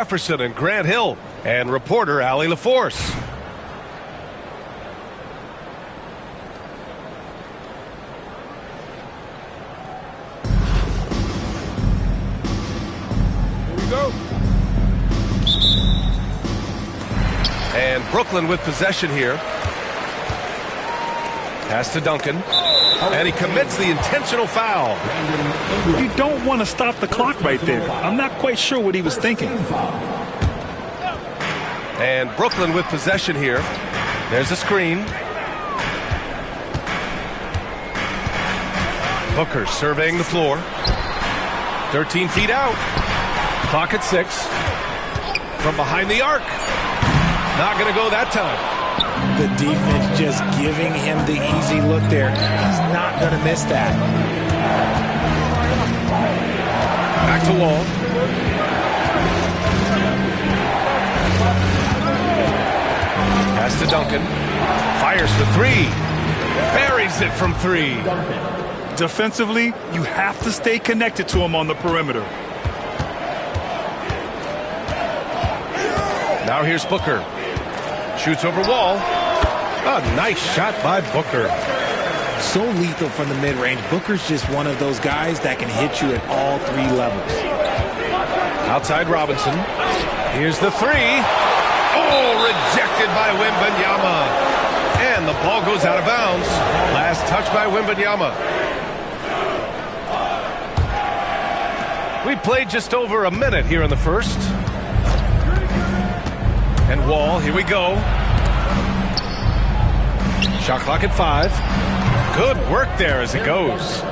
Jefferson and Grant Hill, and reporter Allie LaForce. Here we go. And Brooklyn with possession here. Pass to Duncan. And he commits the intentional foul. You don't want to stop the clock right there. I'm not quite sure what he was thinking. And Brooklyn with possession here. There's a screen. Booker surveying the floor. 13 feet out. Clock at 6. From behind the arc. Not going to go that time. The defense just giving him the easy look there. He's not going to miss that. Back to Wall. Pass to Duncan. Fires for 3. Buries it from 3. Defensively, you have to stay connected to him on the perimeter. Now here's Booker. Shoots over Wall. A nice shot by Booker. So lethal from the mid-range. Booker's just one of those guys that can hit you at all 3 levels. Outside Robinson. Here's the 3. Oh, rejected by Wembanyama. And the ball goes out of bounds. Last touch by Wembanyama. We played just over a minute here in the first. And Wall, here we go. Shot clock at 5. Good work there as it goes.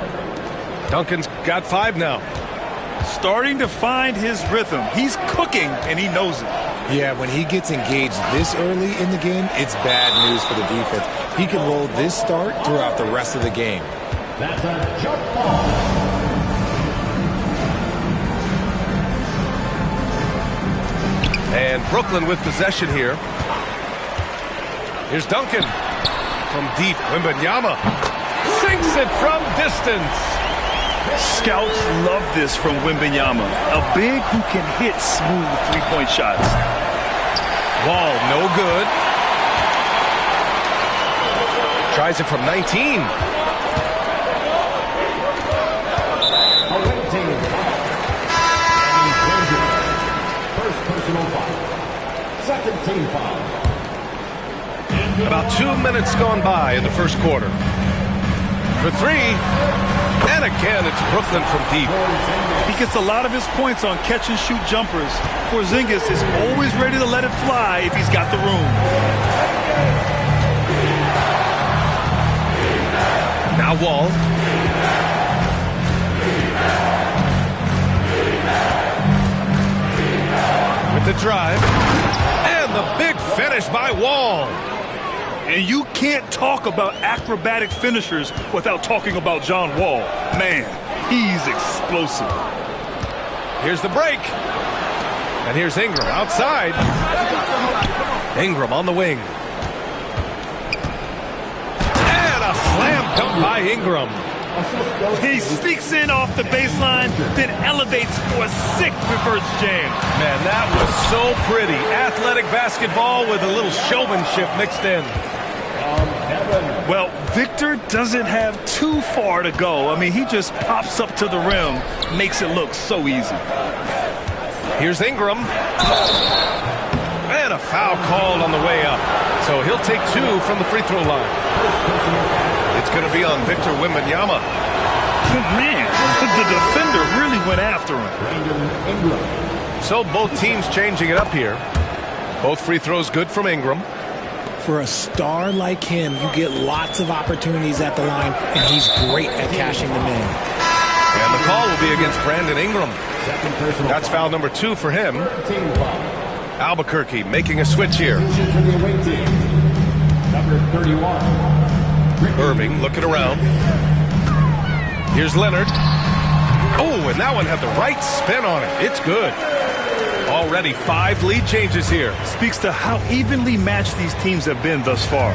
Duncan's got 5 now. Starting to find his rhythm. He's cooking, and he knows it. Yeah, when he gets engaged this early in the game, it's bad news for the defense. He can roll this start throughout the rest of the game. That's a jump ball. And Brooklyn with possession here. Here's Duncan. From deep, Wembanyama sinks it from distance. Scouts love this from Wembanyama. A big who can hit smooth three-point shots. Wall, no good. Tries it from 19. Away team. First personal foul. Second team foul. About 2 minutes gone by in the first quarter. For 3. And again, it's Brooklyn from deep. He gets a lot of his points on catch-and-shoot jumpers. Porzingis is always ready to let it fly if he's got the room. Now Wall. With the drive. And the big finish by Wall. And you can't talk about acrobatic finishers without talking about John Wall. Man, he's explosive. Here's the break. And here's Ingram outside. Ingram on the wing. And a slam dunk by Ingram. He sneaks in off the baseline, then elevates for a sick reverse jam. Man, that was so pretty. Athletic basketball with a little showmanship mixed in. Well, Victor doesn't have too far to go. I mean, he just pops up to the rim, makes it look so easy. Here's Ingram. And a foul called on the way up. So he'll take 2 from the free throw line. It's going to be on Victor Wembanyama. Man, the defender really went after him. So both teams changing it up here. Both free throws good from Ingram. For a star like him, you get lots of opportunities at the line, and he's great at cashing them in. And the call will be against Brandon Ingram. That's foul number 2 for him. Albuquerque making a switch here. Number 31. Irving looking around. Here's Leonard. Oh, and that one had the right spin on it. It's good. Already 5 lead changes here. Speaks to how evenly matched these teams have been thus far.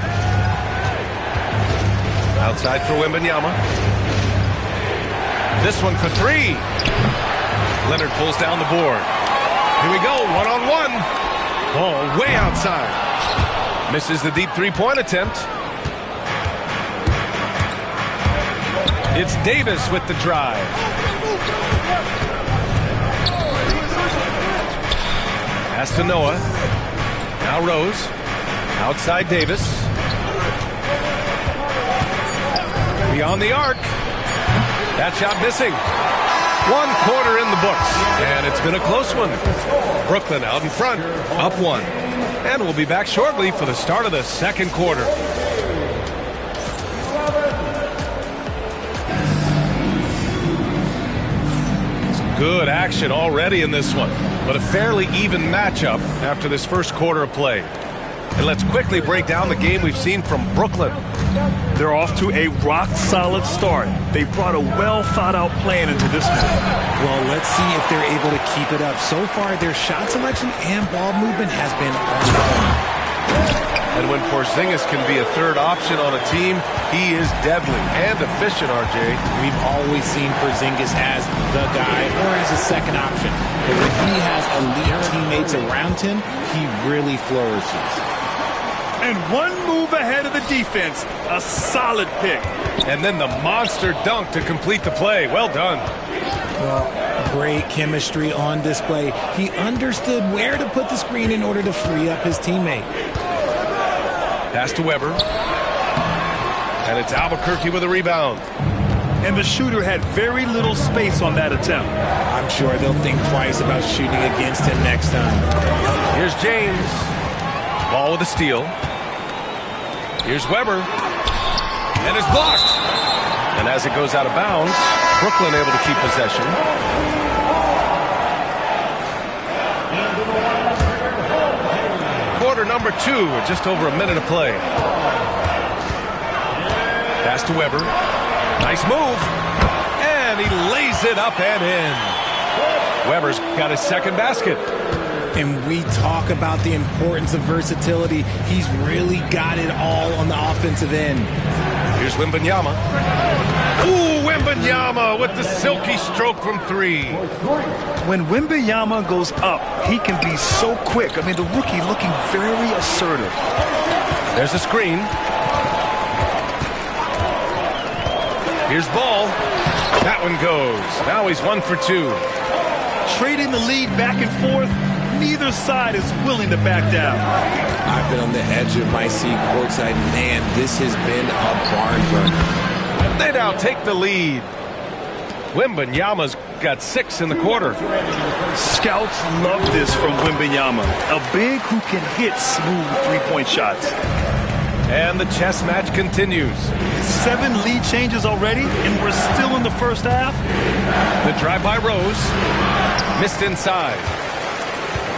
Outside for Wembanyama. This one for 3. Leonard pulls down the board. Here we go, one-on-one. Ball way outside. Misses the deep three-point attempt. It's Davis with the drive. Pass to Noah. Now Rose. Outside Davis. Beyond the arc. That shot missing. 1 quarter in the books, and it's been a close one. Brooklyn out in front, up 1. And we'll be back shortly for the start of the second quarter. Some good action already in this one, but a fairly even matchup after this first quarter of play. And let's quickly break down the game we've seen from Brooklyn. They're off to a rock-solid start. They've brought a well-thought-out plan into this one. Well, let's see if they're able to keep it up. So far, their shot selection and ball movement has been on point. And when Porzingis can be a third option on a team, he is deadly and efficient, RJ. We've always seen Porzingis as the guy or as a second option. But when he has elite teammates around him, he really flourishes. And one move ahead of the defense. A solid pick. And then the monster dunk to complete the play. Well done. Well, great chemistry on display. He understood where to put the screen in order to free up his teammate. Pass to Weber. And it's Albuquerque with a rebound. And the shooter had very little space on that attempt. I'm sure they'll think twice about shooting against him next time. Here's James. Ball with a steal. Here's Weber. And it's blocked. And as it goes out of bounds, Brooklyn able to keep possession. Quarter number 2 with just over a minute of play. Pass to Weber. Nice move. And he lays it up and in. Weber's got his second basket. And we talk about the importance of versatility. He's really got it all on the offensive end. Here's Wembanyama. Ooh, Wembanyama with the silky stroke from 3. When Wembanyama goes up, he can be so quick. I mean, the rookie looking very assertive. There's a screen. Here's Ball. That one goes. Now he's 1 for 2. Trading the lead back and forth. Neither side is willing to back down. I've been on the edge of my seat courtside. Man, this has been a barn burner. They now take the lead. Wembanyama's got 6 in the quarter. Scouts love this from Wembanyama. A big who can hit smooth three-point shots. And the chess match continues. 7 lead changes already, and we're still in the first half. The drive by Rose. Missed inside.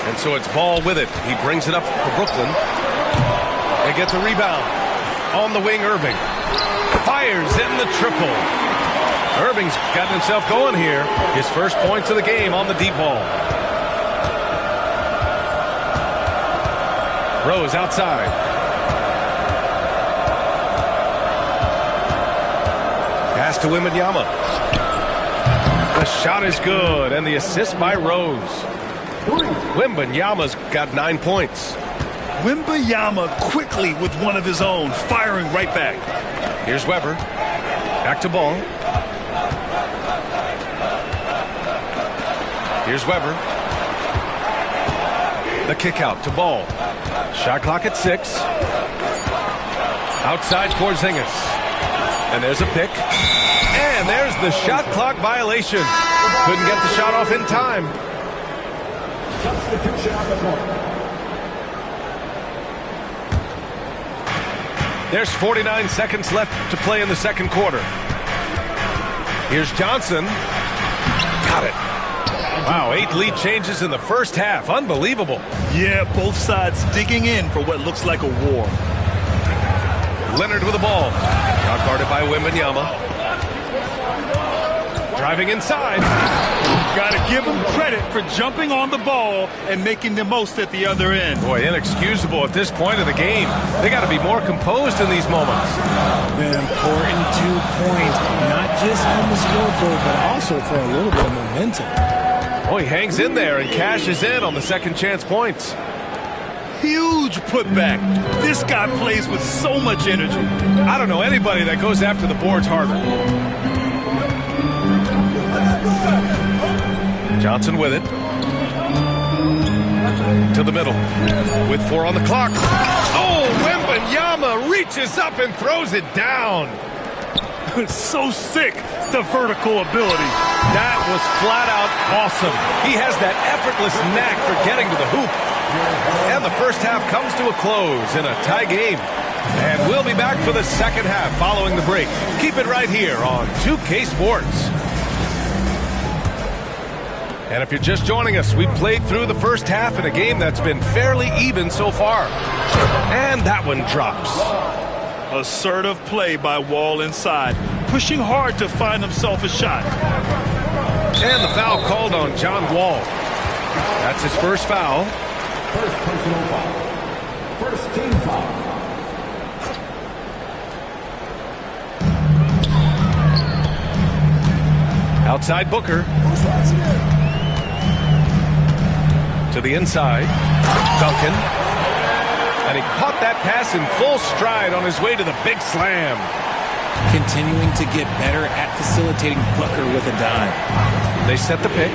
And so it's Ball with it. He brings it up for Brooklyn. They get the rebound. On the wing, Irving. Fires in the triple. Irving's got himself going here. His first points of the game on the deep ball. Rose outside. Pass to Wembanyama. The shot is good, and the assist by Rose. Wembanyama's got 9 points. Wembanyama quickly with one of his own, firing right back. Here's Weber. Back to Ball. Here's Weber. The kick out to Ball. Shot clock at 6. Outside Porzingis. And there's a pick. And there's the shot clock violation. Couldn't get the shot off in time. Substitution on the court. There's 49 seconds left to play in the second quarter. Here's Johnson. Got it. Wow, 8 lead changes in the first half. Unbelievable. Yeah, both sides digging in for what looks like a war. Leonard with the ball. Out guarded by Wembanyama. Driving inside. Got to give him credit for jumping on the ball and making the most at the other end. Boy, inexcusable at this point of the game. They got to be more composed in these moments. An important 2 points, not just on the scoreboard, but also for a little bit of momentum. Oh, he hangs in there and cashes in on the second chance points. Huge putback. This guy plays with so much energy. I don't know anybody that goes after the boards harder. Johnson with it. To the middle. With 4 on the clock. Oh, Wembanyama reaches up and throws it down. So sick, the vertical ability. That was flat out awesome. He has that effortless knack for getting to the hoop. And the first half comes to a close in a tie game. And we'll be back for the second half following the break. Keep it right here on 2K Sports. And if you're just joining us, we played through the first half in a game that's been fairly even so far. And that one drops. Assertive play by Wall inside, pushing hard to find himself a shot. And the foul called on John Wall. That's his first foul. First personal foul. First team foul. Outside Booker. To the inside. Duncan. And he caught that pass in full stride on his way to the big slam. Continuing to get better at facilitating Booker with a dime. They set the pick.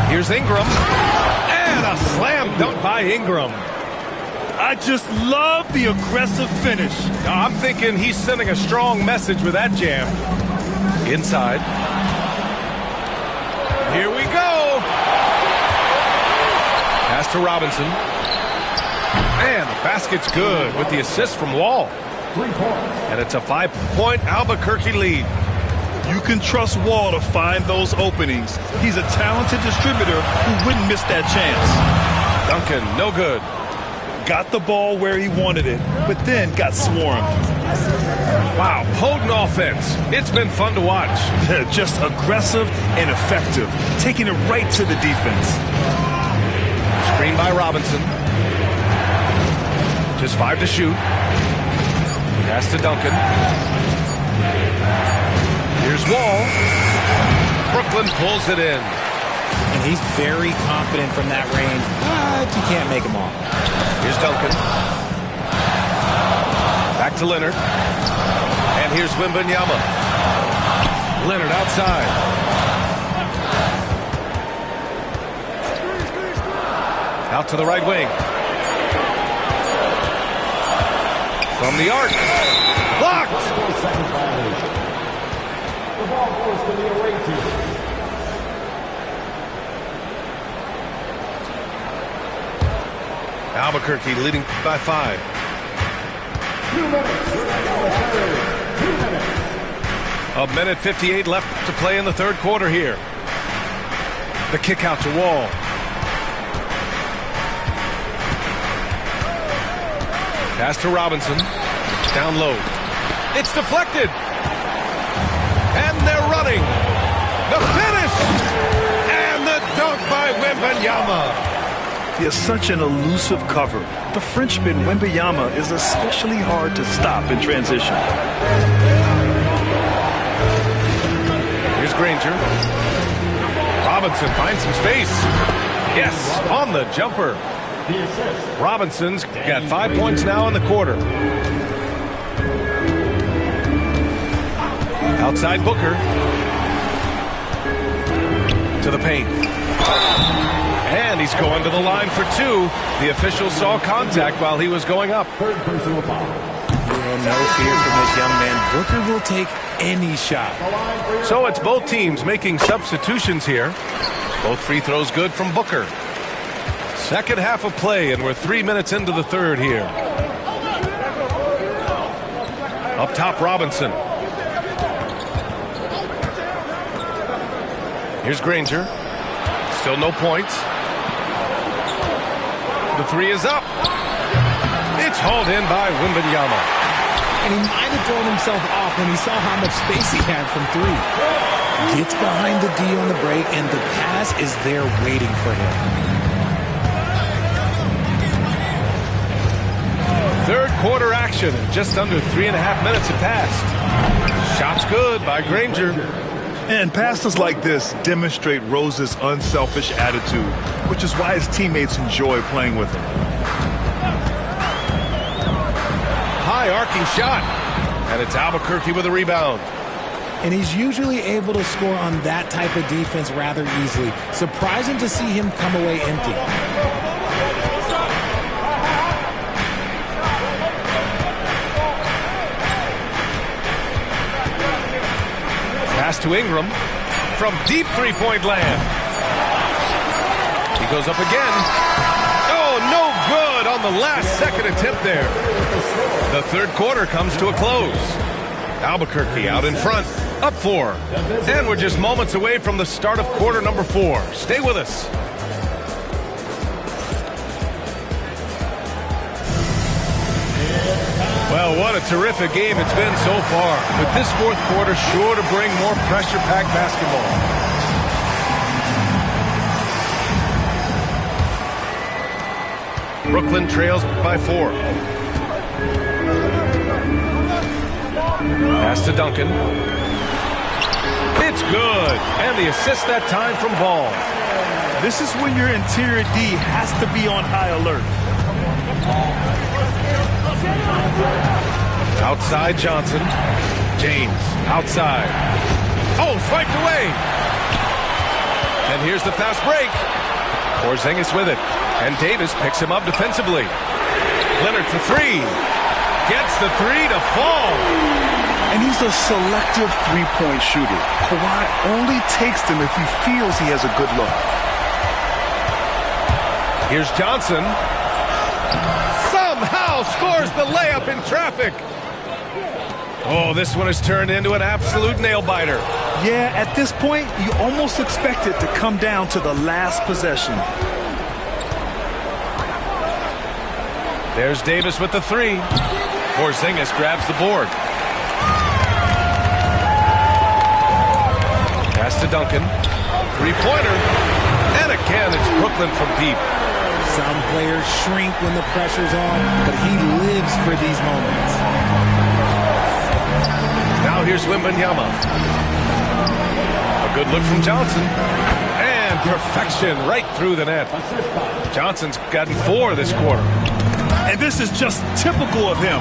Here's Ingram. And a slam dunk by Ingram. I just love the aggressive finish. Now, I'm thinking he's sending a strong message with that jam. Inside. Here we go. Pass to Robinson. And the basket's good with the assist from Wall. 3 points. And it's a 5-point Albuquerque lead. You can trust Wall to find those openings. He's a talented distributor who wouldn't miss that chance. Duncan, no good. Got the ball where he wanted it, but then got swarmed. Wow, potent offense. It's been fun to watch. Just aggressive and effective, taking it right to the defense. Screen by Robinson. Just 5 to shoot. Pass to Duncan. Here's Wall. Brooklyn pulls it in. And he's very confident from that range, but you can't make him all. Here's Duncan. Back to Leonard. And here's Wembanyama. Leonard outside. Out to the right wing. From the arc. Blocked! Second violation. The ball goes to the away team. Albuquerque leading by 5. 2 minutes. 2 minutes. 1:58 left to play in the third quarter here. The kick out to Wall. Pass to Robinson. Down low. It's deflected. And they're running. The finish. And the dunk by Wembanyama. He has such an elusive cover. The Frenchman Wembanyama is especially hard to stop in transition. Here's Granger. Robinson finds some space. Yes, on the jumper. Robinson's got 5 points now in the quarter. Outside Booker. To the paint. And he's going to the line for 2. The official saw contact while he was going up. Third personal foul. No fear from this young man. Booker will take any shot. So it's both teams making substitutions here. Both free throws good from Booker. Second half of play, and we're 3 minutes into the third here. Up top, Robinson. Here's Granger. Still no points. The 3 is up. It's hauled in by Wembanyama. And he might have thrown himself off when he saw how much space he had from 3. Gets behind the D on the break, and the pass is there waiting for him. Third quarter action. Just under 3.5 minutes have passed. Shot's good by Granger. And passes like this demonstrate Rose's unselfish attitude, which is why his teammates enjoy playing with him. High arcing shot. And it's Albuquerque with a rebound. And he's usually able to score on that type of defense rather easily. Surprising to see him come away empty. Pass to Ingram from deep three-point land. He goes up again. Oh, no good on the last second attempt there. The third quarter comes to a close. Albuquerque out in front, up 4. And we're just moments away from the start of quarter number 4. Stay with us. Well, what a terrific game it's been so far. With this fourth quarter sure to bring more pressure-packed basketball. Brooklyn trails by 4. Pass to Duncan. It's good. And the assist that time from Ball. This is when your interior D has to be on high alert. Outside Johnson. James outside. Oh, swiped away. And here's the fast break. Porzingis with it. And Davis picks him up defensively. Leonard for 3. Gets the 3 to fall. And he's a selective three-point shooter. Kawhi only takes them if he feels he has a good look. Here's Johnson. Somehow scores the layup in traffic. Oh, this one has turned into an absolute nail-biter. Yeah, at this point, you almost expect it to come down to the last possession. There's Davis with the 3. Porzingis grabs the board. Pass to Duncan. Three-pointer. And again, it's Brooklyn from deep. Some players shrink when the pressure's on, but he lives for these moments. Now here's Wembanyama. A good look from Johnson. And perfection right through the net. Johnson's gotten 4 this quarter. And this is just typical of him.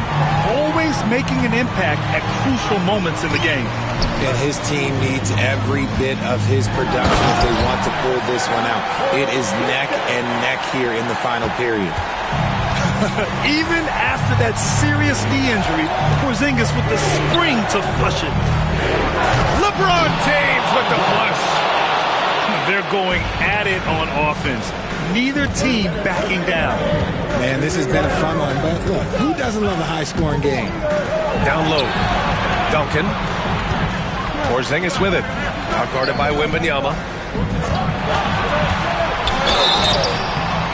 Always making an impact at crucial moments in the game. And his team needs every bit of his production if they want to pull this one out. It is neck and neck here in the final period. Even after that serious knee injury, Porzingis with the spring to flush it. LeBron James with the flush. They're going at it on offense. Neither team backing down. Man, this has been a fun one, but look, who doesn't love a high-scoring game? Down low. Duncan. Porzingis with it. Outguarded by Wembanyama.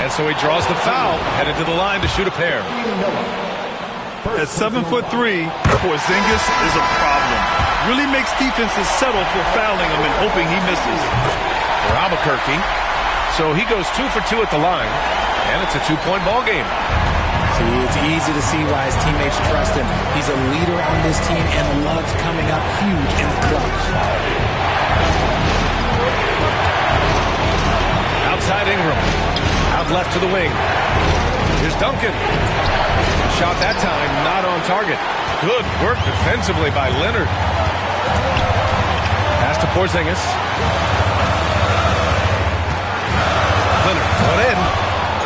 And so he draws the foul, headed to the line to shoot a pair. At 7'3", Porzingis is a problem. Really makes defenses settle for fouling him and hoping he misses. For Albuquerque. So he goes 2 for 2 at the line, and it's a 2-point ball game. See, it's easy to see why his teammates trust him. He's a leader on this team and loves coming up huge in the clutch. Outside Ingram. Out left to the wing. Here's Duncan. Shot that time, not on target. Good work defensively by Leonard. Pass to Porzingis. Leonard, one in.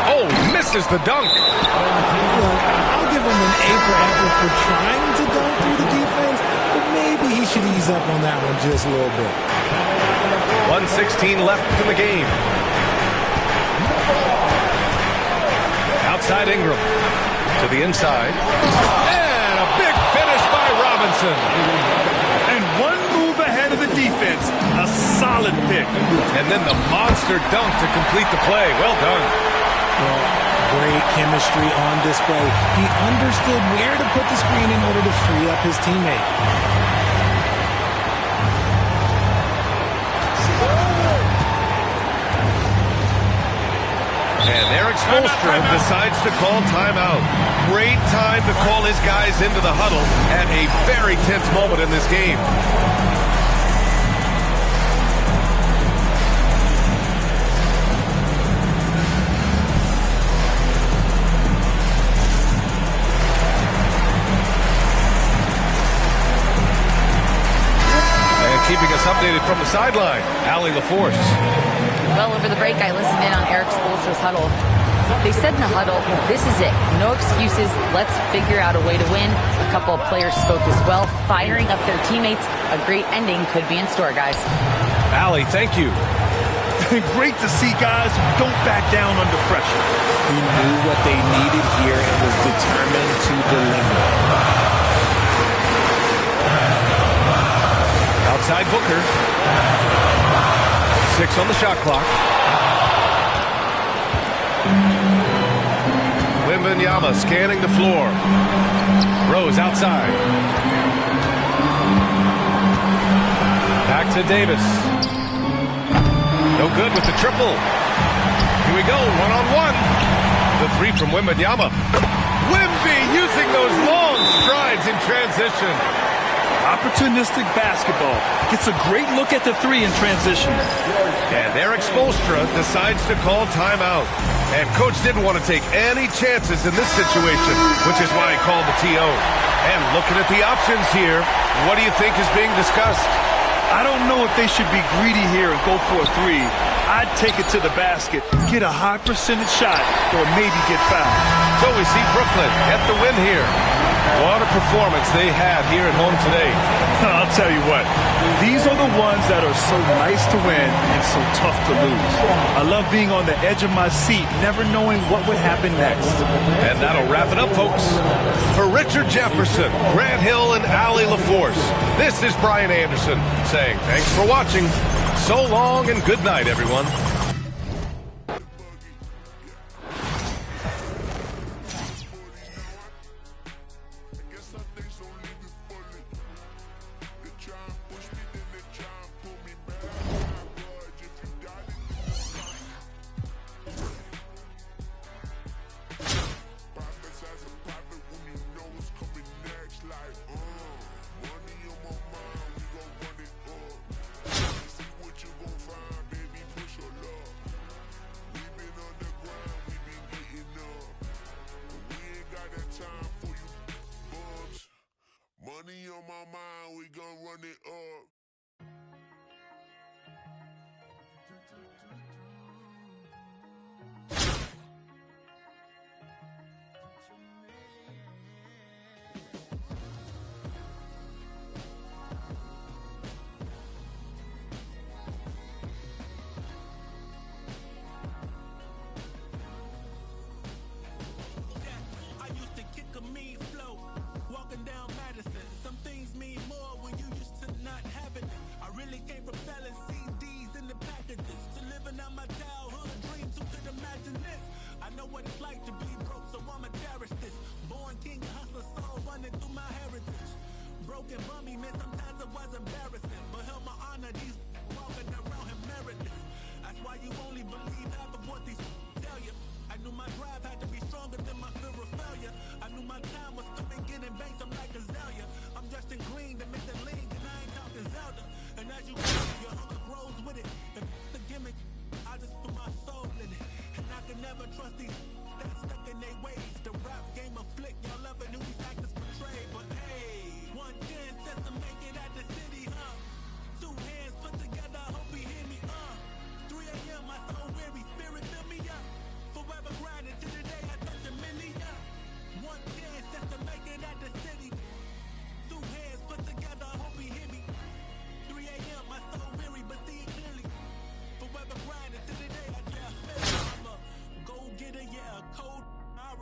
Oh, misses the dunk. I'll give him an A for effort for trying to dunk through the defense, but maybe he should ease up on that one just a little bit. 1:16 left in the game. Outside Ingram. To the inside. And a big finish by Robinson. And one move ahead of the defense. A solid pick. And then the monster dunk to complete the play. Well done. Well, great chemistry on display. He understood where to put the screen in order to free up his teammate. And Eric Spoelstra decides to call timeout. Great time to call his guys into the huddle at a very tense moment in this game. updated from the sideline. Allie LaForce. Well, over the break, I listened in on Eric Spoelstra's huddle. They said in the huddle, this is it. No excuses. Let's figure out a way to win. A couple of players spoke as well, firing up their teammates. A great ending could be in store, guys. Allie, thank you. Great to see guys who don't back down under pressure. He knew what they needed here and was determined to deliver. Outside Booker. 6 on the shot clock. Wembanyama scanning the floor. Rose outside. Back to Davis. No good with the triple. Here we go, one-on-one. The three from Wembanyama. Wemby using those long strides in transition. Opportunistic basketball. Gets a great look at the three in transition. And Eric Spoelstra decides to call timeout. And coach didn't want to take any chances in this situation, which is why he called the TO. And looking at the options here, what do you think is being discussed? I don't know if they should be greedy here and go for a three. I'd take it to the basket, get a high percentage shot, or maybe get fouled. So we see Brooklyn get the win here. What a performance they had here at home today. I'll tell you what, these are the ones that are so nice to win and so tough to lose. I love being on the edge of my seat, never knowing what would happen next. And that'll wrap it up, folks. For Richard Jefferson, Grant Hill, and Allie LaForce, this is Brian Anderson saying thanks for watching. So long and good night, everyone. Money on my mind, we gon' run it up.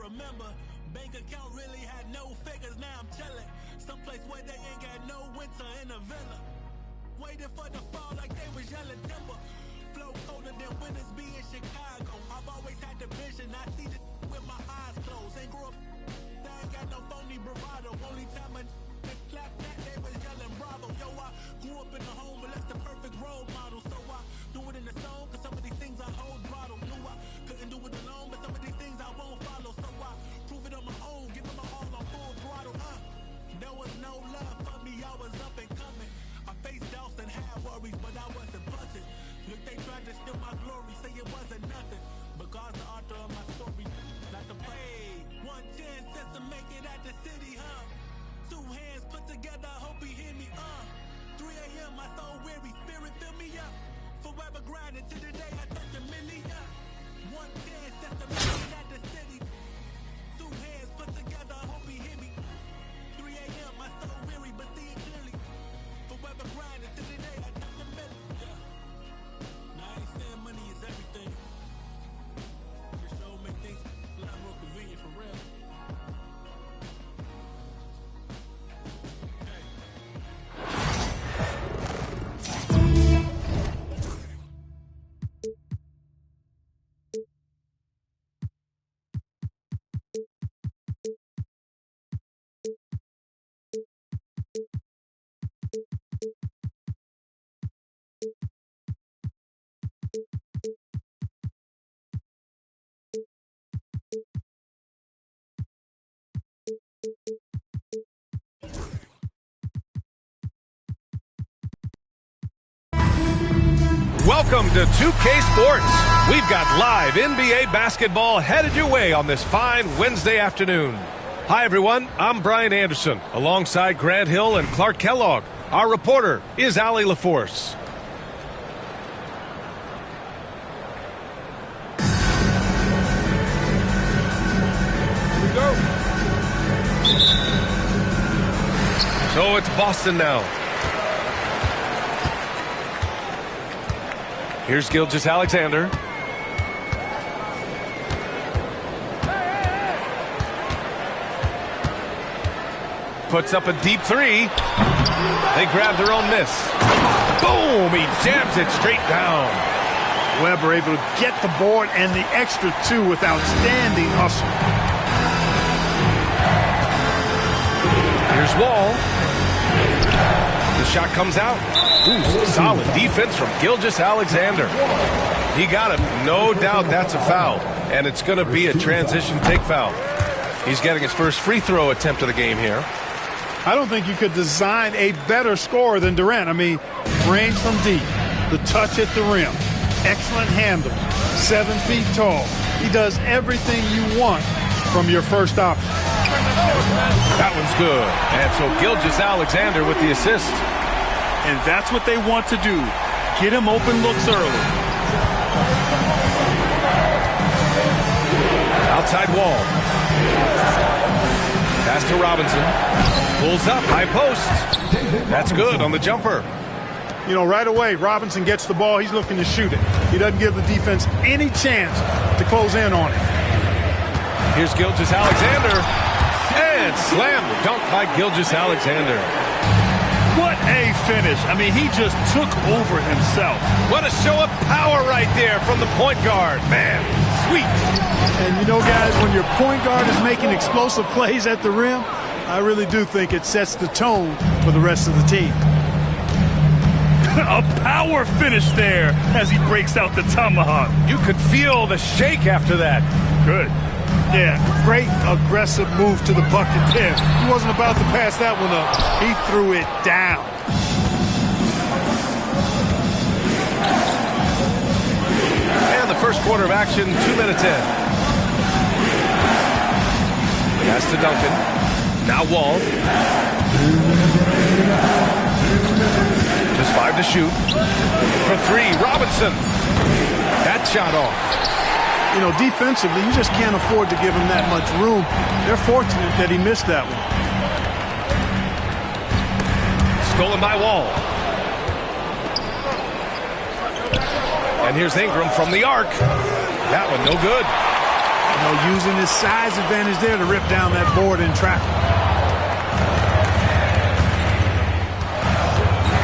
Remember, bank account really had no figures, now I'm chilling. Someplace where they ain't got no winter in a villa. Waiting for the fall like they was yelling timber. Flow colder than winters be in Chicago. I've always had the vision, I see the with my eyes closed. Ain't grew up, they ain't got no phony bravado. Only time I clapped that, they was yelling bravo. Yo, I grew up in the home, but that's the perfect role model. So I do it in the song, cause some of these things I hold bottle. Knew I couldn't do it alone, but some of these things I won't follow. So I prove it on my own, give it my all on full throttle. There was no love for me, I was up and coming. I faced doubts and had worries, but I wasn't budget. Look, they tried to steal my glory, say it wasn't nothing. But God's the author of my story. Welcome to 2K Sports. We've got live NBA basketball headed your way on this fine Wednesday afternoon. Hi, everyone. I'm Brian Anderson, alongside Grant Hill and Clark Kellogg. Our reporter is Allie LaForce. Here we go. So it's Boston now. Here's Gilgeous-Alexander. Puts up a deep three. They grab their own miss. Boom! He jams it straight down. Weber able to get the board and the extra two with outstanding hustle. Here's Wall. The shot comes out. Ooh, solid defense from Gilgeous-Alexander. He got him. No doubt that's a foul. And it's going to be a transition take foul. He's getting his first free throw attempt of the game here. I don't think you could design a better scorer than Durant. I mean, range from deep, the touch at the rim, excellent handle, 7 feet tall. He does everything you want from your first option. That one's good. And so Gilgeous-Alexander with the assist. And that's what they want to do. Get him open looks early. Outside Wall. Pass to Robinson. Pulls up, high post. That's good on the jumper. You know, right away, Robinson gets the ball. He's looking to shoot it. He doesn't give the defense any chance to close in on it. Here's Gilgeous-Alexander. And slam dunk by Gilgeous-Alexander. What a finish. I mean, he just took over himself. What a show of power right there from the point guard. Man, sweet. And you know, guys, when your point guard is making explosive plays at the rim, I really do think it sets the tone for the rest of the team. A power finish there as he breaks out the tomahawk. You could feel the shake after that. Good. Yeah, great aggressive move to the bucket there. He wasn't about to pass that one up. He threw it down. And the first quarter of action, 2 minutes in. Pass to Duncan. Now Wall. Just 5 to shoot. For 3, Robinson. That shot off. You know, defensively, you just can't afford to give him that much room. They're fortunate that he missed that one. Stolen by Wall. And here's Ingram from the arc. That one no good. You know, using his size advantage there to rip down that board in traffic.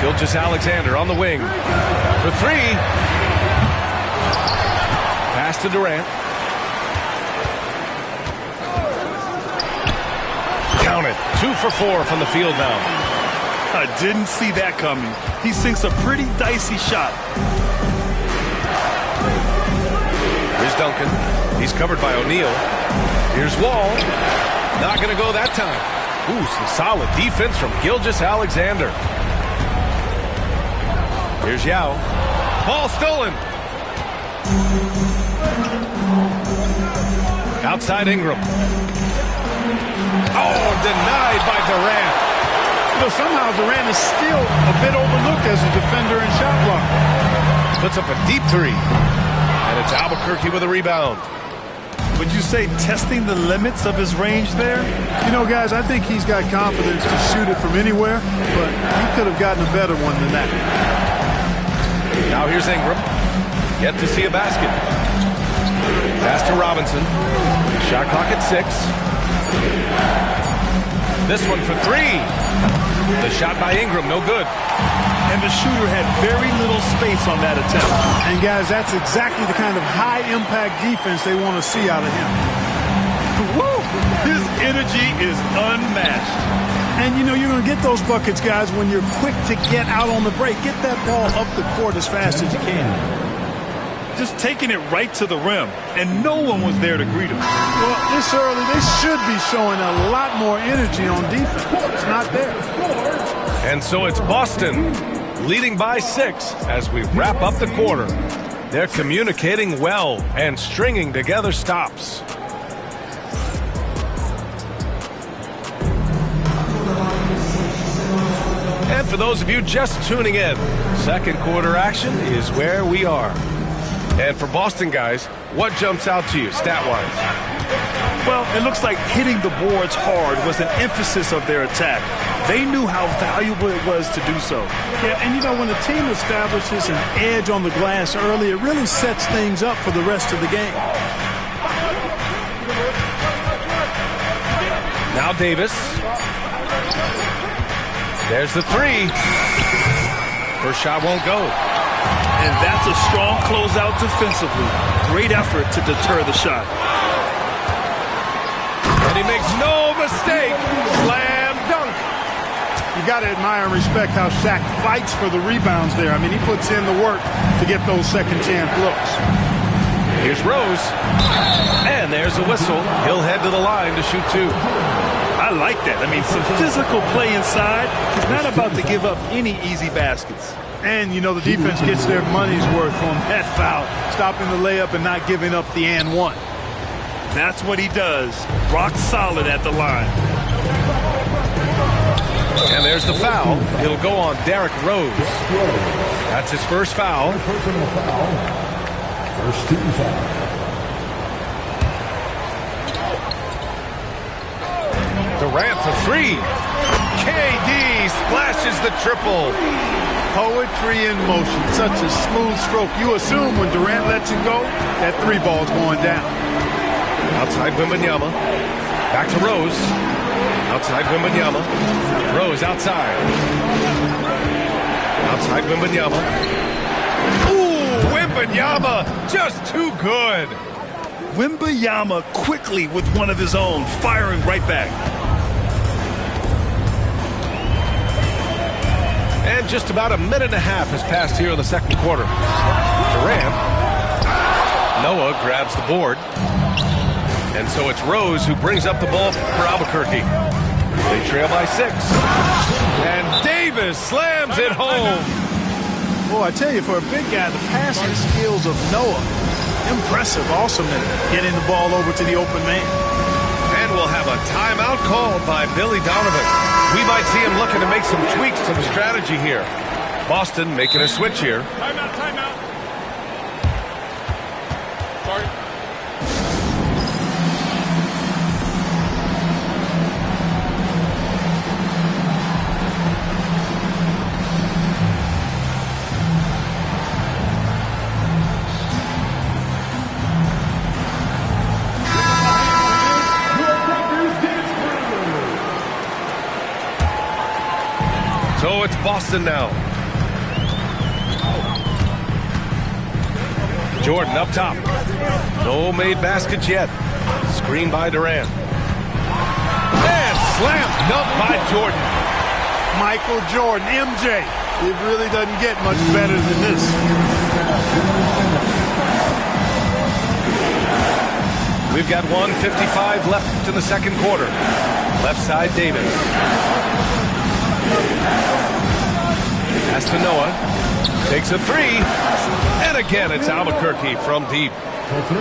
Gilgeous-Alexander on the wing. For 3. Pass to Durant. Count it. 2 for 4 from the field now. I didn't see that coming. He sinks a pretty dicey shot. Here's Duncan. He's covered by O'Neal. Here's Wall. Not going to go that time. Ooh, some solid defense from Gilgeous-Alexander. Here's Yao. Ball stolen. Outside Ingram. Oh, denied by Durant. You know, somehow Durant is still a bit overlooked as a defender and shot blocker. Puts up a deep 3. And it's Albuquerque with a rebound. Would you say testing the limits of his range there? You know, guys, I think he's got confidence to shoot it from anywhere, but he could have gotten a better one than that. Now here's Ingram. Yet to see a basket. Pass to Robinson. Shot clock at 6. This one for 3. The shot by Ingram, no good. And the shooter had very little space on that attempt. And guys, that's exactly the kind of high-impact defense they want to see out of him. Woo! His energy is unmatched. And, you know, you're going to get those buckets, guys, when you're quick to get out on the break. Get that ball up the court as fast as you can. Just taking it right to the rim, and no one was there to greet him. Well, this early, they should be showing a lot more energy on defense. It's not there. And so it's Boston leading by 6 as we wrap up the quarter. They're communicating well and stringing together stops. And for those of you just tuning in, second quarter action is where we are. And for Boston guys, what jumps out to you stat-wise? Well, it looks like hitting the boards hard was an emphasis of their attack. They knew how valuable it was to do so. Yeah, and you know, when a team establishes an edge on the glass early, it really sets things up for the rest of the game. Now Davis. There's the 3. First shot won't go. And that's a strong closeout defensively. Great effort to deter the shot. And he makes no mistake. Slam dunk. You got to admire and respect how Shaq fights for the rebounds there. I mean, he puts in the work to get those second chance looks. Here's Rose. And there's a whistle. He'll head to the line to shoot 2. I like that. I mean, some physical play inside. He's not about to give up any easy baskets. And, you know, the defense gets their money's worth on that foul, stopping the layup and not giving up the and one. That's what he does. Rock solid at the line. And there's the foul. It'll go on Derrick Rose. That's his first foul. Personal foul. First team foul. Durant for 3. KD splashes the triple. Poetry in motion. Such a smooth stroke. You assume when Durant lets it go, that 3 ball's going down. Outside Wembanyama. Back to Rose. Outside Wembanyama. Rose outside. Outside Wembanyama. Ooh, Wembanyama just too good. Wembanyama quickly with one of his own, firing right back. And just about a minute and a half has passed here in the second quarter. Durant. Noah grabs the board. And so it's Rose who brings up the ball for Albuquerque. They trail by 6. And Davis slams it home. Boy, I tell you, for a big guy, the passing skills of Noah, impressive. Awesome at getting the ball over to the open man. And we'll have a timeout called by Billy Donovan. We might see him looking to make some tweaks to the strategy here. Boston making a switch here. Timeout, timeout. Sorry. So it's Boston now. Jordan up top. No made baskets yet. Screen by Durant. And slam dunk by Jordan. Michael Jordan, MJ. It really doesn't get much better than this. We've got 1:55 left in the second quarter. Left side, Davis. Pass to Noah. Takes a 3. And again, it's Albuquerque from deep.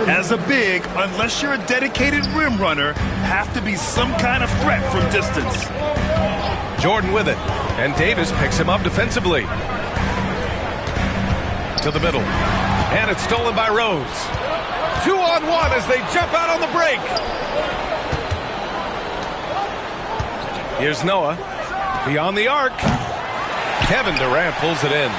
As a big, unless you're a dedicated rim runner, have to be some kind of threat from distance. Jordan with it. And Davis picks him up defensively. To the middle. And it's stolen by Rose. 2-on-1 as they jump out on the break. Here's Noah. Beyond the arc. Kevin Durant pulls it in.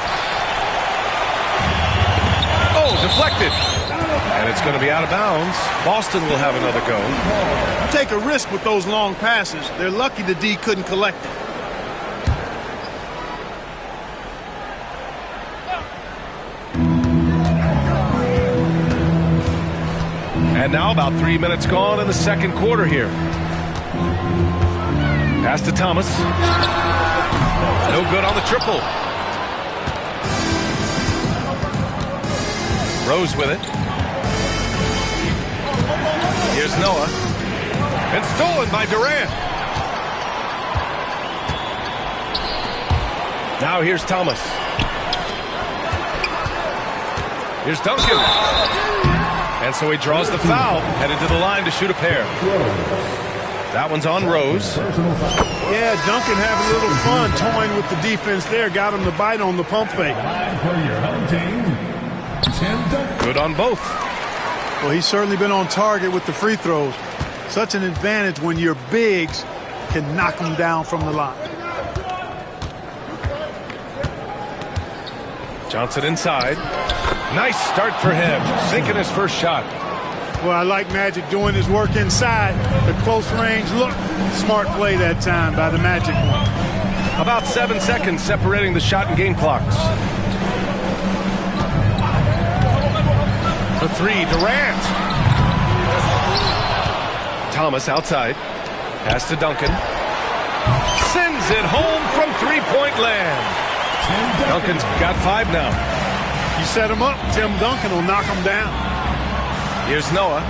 Oh, deflected. And it's going to be out of bounds. Boston will have another go. Take a risk with those long passes. They're lucky the D couldn't collect it. And now about 3 minutes gone in the second quarter here. Pass to Thomas. No good on the triple. Rose with it. Here's Noah. And stolen by Durant. Now here's Thomas. Here's Duncan. And so he draws the foul, headed to the line to shoot a pair. That one's on Rose. Yeah, Duncan having a little fun toying with the defense there. Got him to bite on the pump fake. Good on both. Well, he's certainly been on target with the free throws. Such an advantage when your bigs can knock them down from the line. Johnson inside. Nice start for him. Sinking his first shot. Well, I like Magic doing his work inside. The close range look. Smart play that time by the Magic. About 7 seconds separating the shot and game clocks. The three, Durant. Thomas outside. Pass to Duncan. Sends it home from three-point land. Duncan's got 5 now. You set him up, Tim Duncan will knock him down. Here's Noah.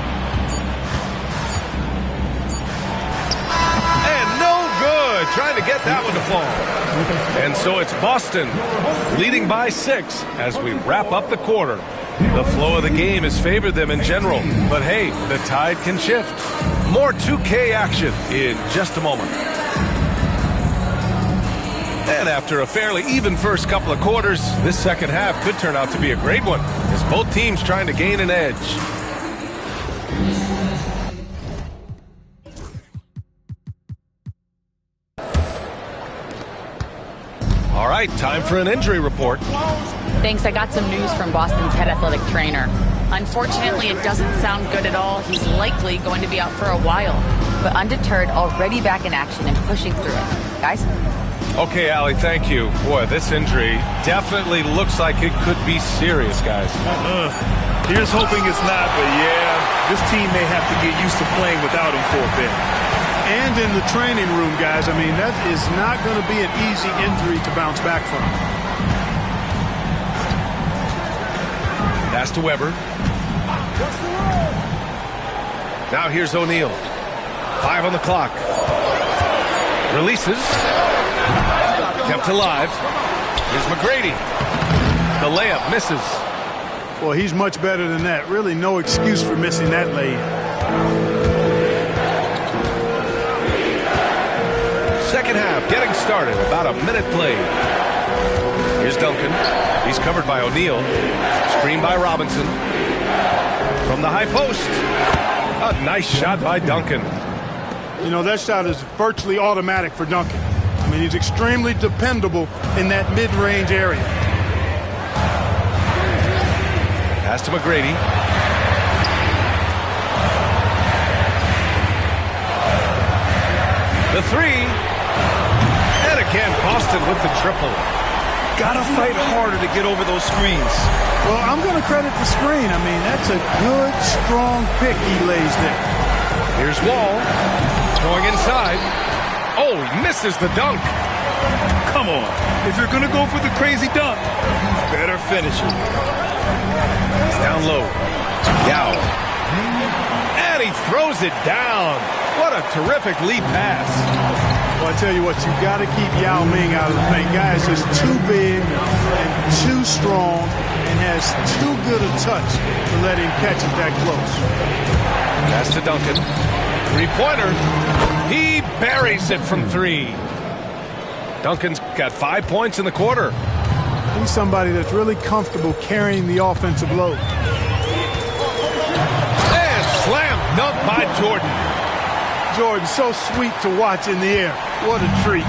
And no good. Trying to get that one to fall. And so it's Boston leading by 6 as we wrap up the quarter. The flow of the game has favored them in general. But hey, the tide can shift. More 2K action in just a moment. And after a fairly even first couple of quarters, this second half could turn out to be a great one as both teams trying to gain an edge. All right, time for an injury report. Thanks. I got some news from Boston's head athletic trainer. Unfortunately, it doesn't sound good at all. He's likely going to be out for a while, but undeterred, already back in action and pushing through it. Guys? Okay, Allie, thank you. Boy, this injury definitely looks like it could be serious, guys. Here's hoping it's not, but yeah, this team may have to get used to playing without him for a bit. And in the training room, guys, I mean, that is not going to be an easy injury to bounce back from. Pass to Weber. Now here's O'Neal. 5 on the clock. Releases. Kept alive. Here's McGrady. The layup misses. Well, he's much better than that. Really no excuse for missing that lay. Second half getting started. About a minute played. Here's Duncan. He's covered by O'Neal. Screen by Robinson. From the high post. A nice shot by Duncan. You know, that shot is virtually automatic for Duncan. I mean, he's extremely dependable in that mid-range area. Pass to McGrady. The three. And again, Boston with the triple. Gotta fight harder to get over those screens. Well, I'm going to credit the screen. I mean, that's a good, strong pick he lays there. Here's Wall. Going inside. Oh, he misses the dunk. Come on. If you're going to go for the crazy dunk, better finish it. He's down low. Yao. And he throws it down. What a terrific lead pass. Well, I tell you what, you got to keep Yao Ming out of the paint. Guy is just too big and too strong and has too good a touch to let him catch it that close. Pass to Duncan. Three-pointer. He buries it from 3. Duncan's got 5 points in the quarter. He's somebody that's really comfortable carrying the offensive load. And slam dunk by Jordan. Jordan, so sweet to watch in the air. What a treat.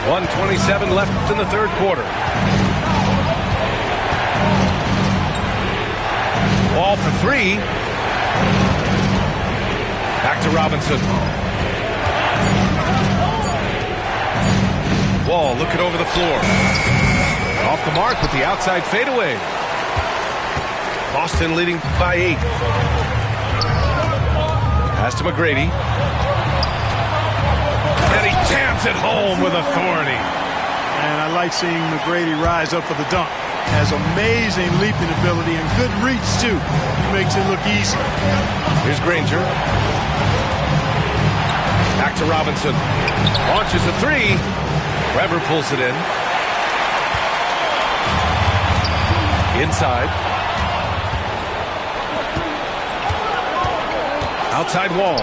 .127 left in the third quarter. Ball for 3. Back to Robinson. Wall looking over the floor. Off the mark with the outside fadeaway. Boston leading by 8. Pass to McGrady. And he jams it home with authority. And I like seeing McGrady rise up for the dunk. Has amazing leaping ability and good reach, too. He makes it look easy. Here's Granger. Back to Robinson. Launches a 3. Weber pulls it in. Inside. Outside wall.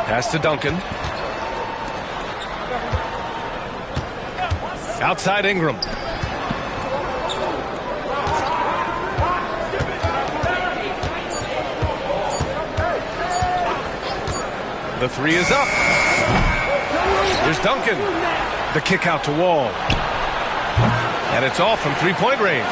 Pass to Duncan. Outside Ingram. The three is up. Here's Duncan. The kick out to Wall. And it's off from three-point range.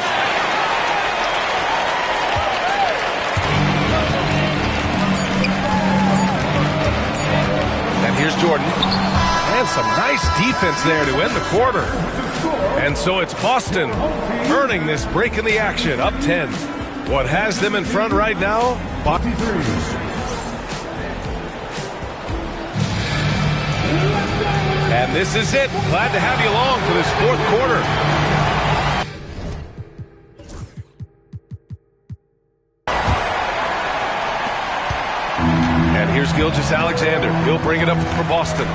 And here's Jordan. And some nice defense there to end the quarter. And so it's Boston earning this break in the action, up 10. What has them in front right now? And this is it. Glad to have you along for this fourth quarter. And here's Gilgeous-Alexander. He'll bring it up for Boston.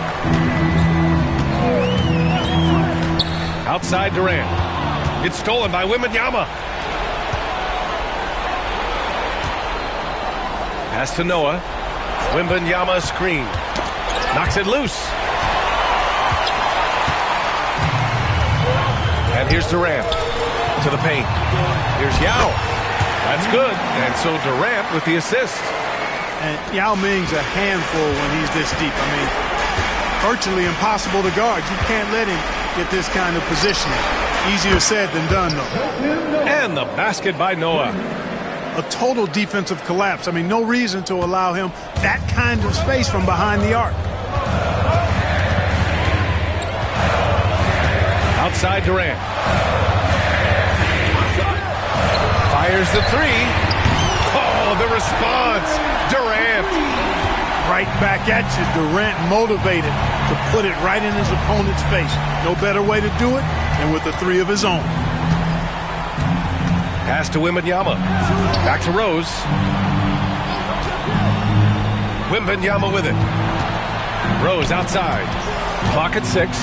Outside Durant. It's stolen by Wembanyama. Pass to Noah. Wembanyama screen. Knocks it loose. And here's Durant to the paint. Here's Yao. That's good. And so Durant with the assist. And Yao Ming's a handful when he's this deep. I mean, virtually impossible to guard. You can't let him get this kind of positioning. Easier said than done, though. And the basket by Noah. A total defensive collapse. I mean, no reason to allow him that kind of space from behind the arc. Outside Durant. Fires the three. Oh, the response. Durant. Right back at you. Durant motivated to put it right in his opponent's face. No better way to do it than with the three of his own. Pass to Wembanyama. Back to Rose. Wembanyama with it. Rose outside. Clock at 6.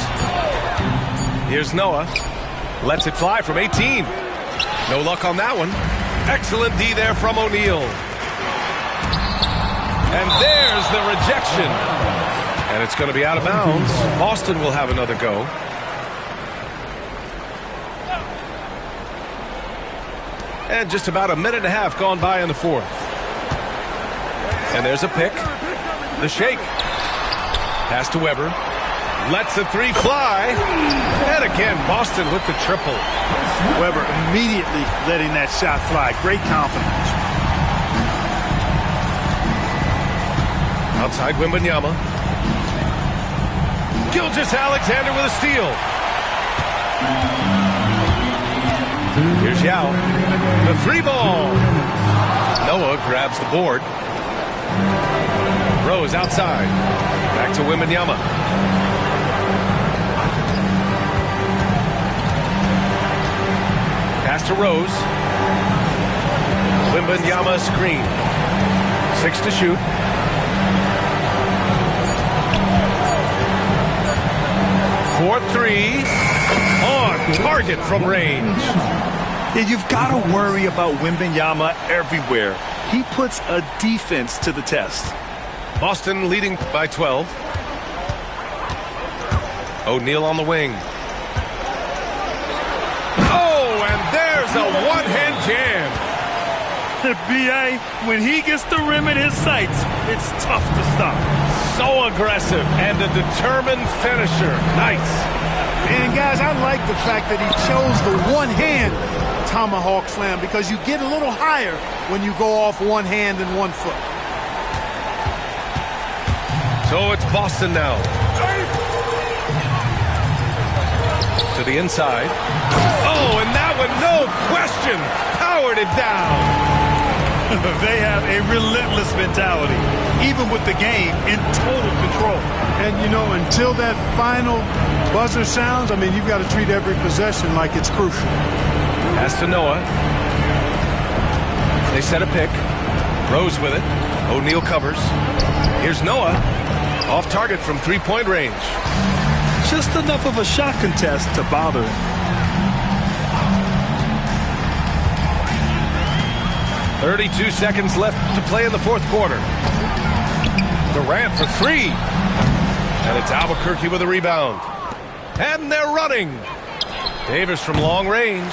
Here's Noah. Lets it fly from 18. No luck on that one. Excellent D there from O'Neal. And there's the rejection. And it's going to be out of bounds. Boston will have another go. And just about a minute and a half gone by in the fourth. And there's a pick. The shake. Pass to Weber. Lets the three fly. And again, Boston with the triple. Weber immediately letting that shot fly. Great confidence. Outside Wembanyama. Gilgeous-Alexander with a steal. Here's Yao. The three ball. Noah grabs the board. Rose outside. Back to Wembanyama. Pass to Rose. Wembanyama screen. 6 to shoot. For three. On target from range. Yeah, you've got to worry about Wembanyama everywhere. He puts a defense to the test. Boston leading by 12. O'Neal on the wing. Oh, and there's a one-hand jam. B.A., when he gets the rim in his sights, it's tough to stop. So aggressive and a determined finisher. Nice. And guys, I like the fact that he chose the one-hand tomahawk slam because you get a little higher when you go off one hand and 1 foot. So it's Boston now. To the inside. Oh, and that one, no question, powered it down. They have a relentless mentality, even with the game in total control. And, you know, until that final buzzer sounds, I mean, you've got to treat every possession like it's crucial. Pass to Noah. They set a pick. Rose with it. O'Neal covers. Here's Noah. Off target from three-point range. Just enough of a shot contest to bother him. 32 seconds left to play in the fourth quarter. Durant for three. And it's Albuquerque with a rebound. And they're running. Davis from long range.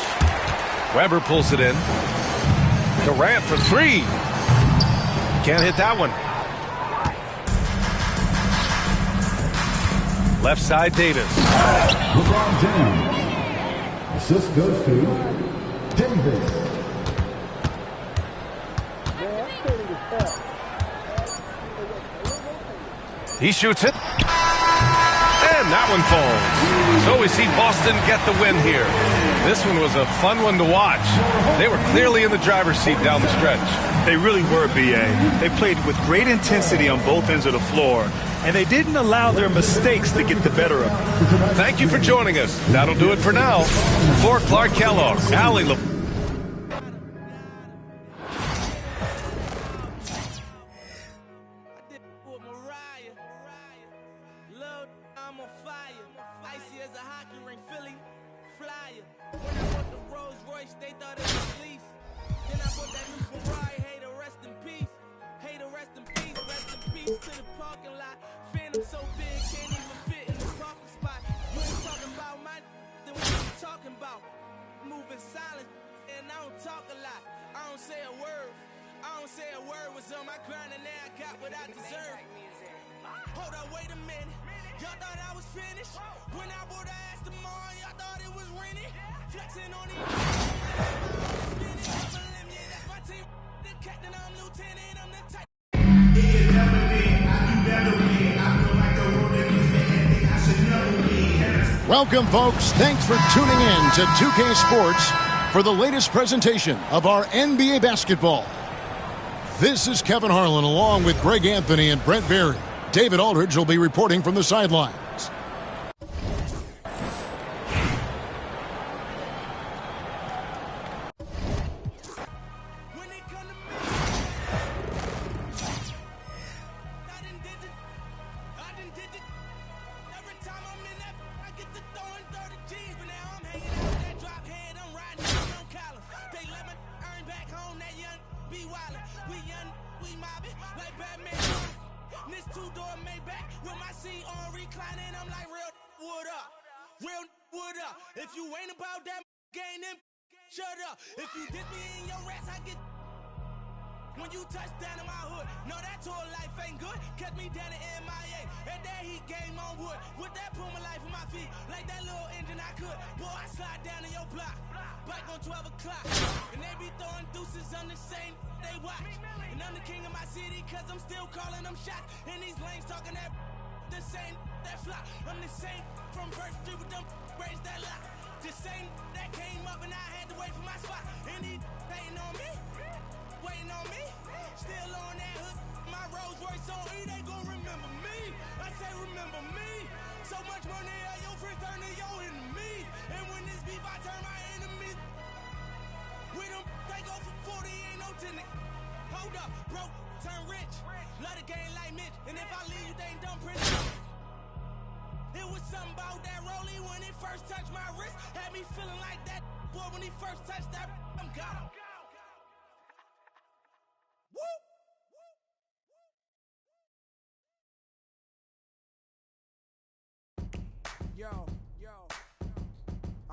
Weber pulls it in. Durant for three. Can't hit that one. Left side, Davis. LeBron James. Assist goes to Davis. He shoots it. And that one falls. So we see Boston get the win here. This one was a fun one to watch. They were clearly in the driver's seat down the stretch. They really were, B.A. They played with great intensity on both ends of the floor, and they didn't allow their mistakes to get the better of them. Thank you for joining us. That'll do it for now. For Clark Kellogg, Allie LaForce. Welcome, folks. Thanks for tuning in to 2K Sports for the latest presentation of our NBA basketball. This is Kevin Harlan along with Greg Anthony and Brent Barry. David Aldridge will be reporting from the sidelines.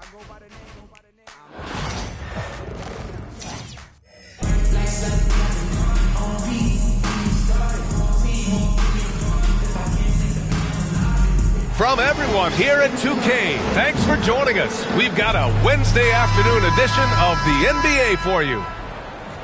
I go by the name. From everyone here at 2K, thanks for joining us. We've got a Wednesday afternoon edition of the NBA for you.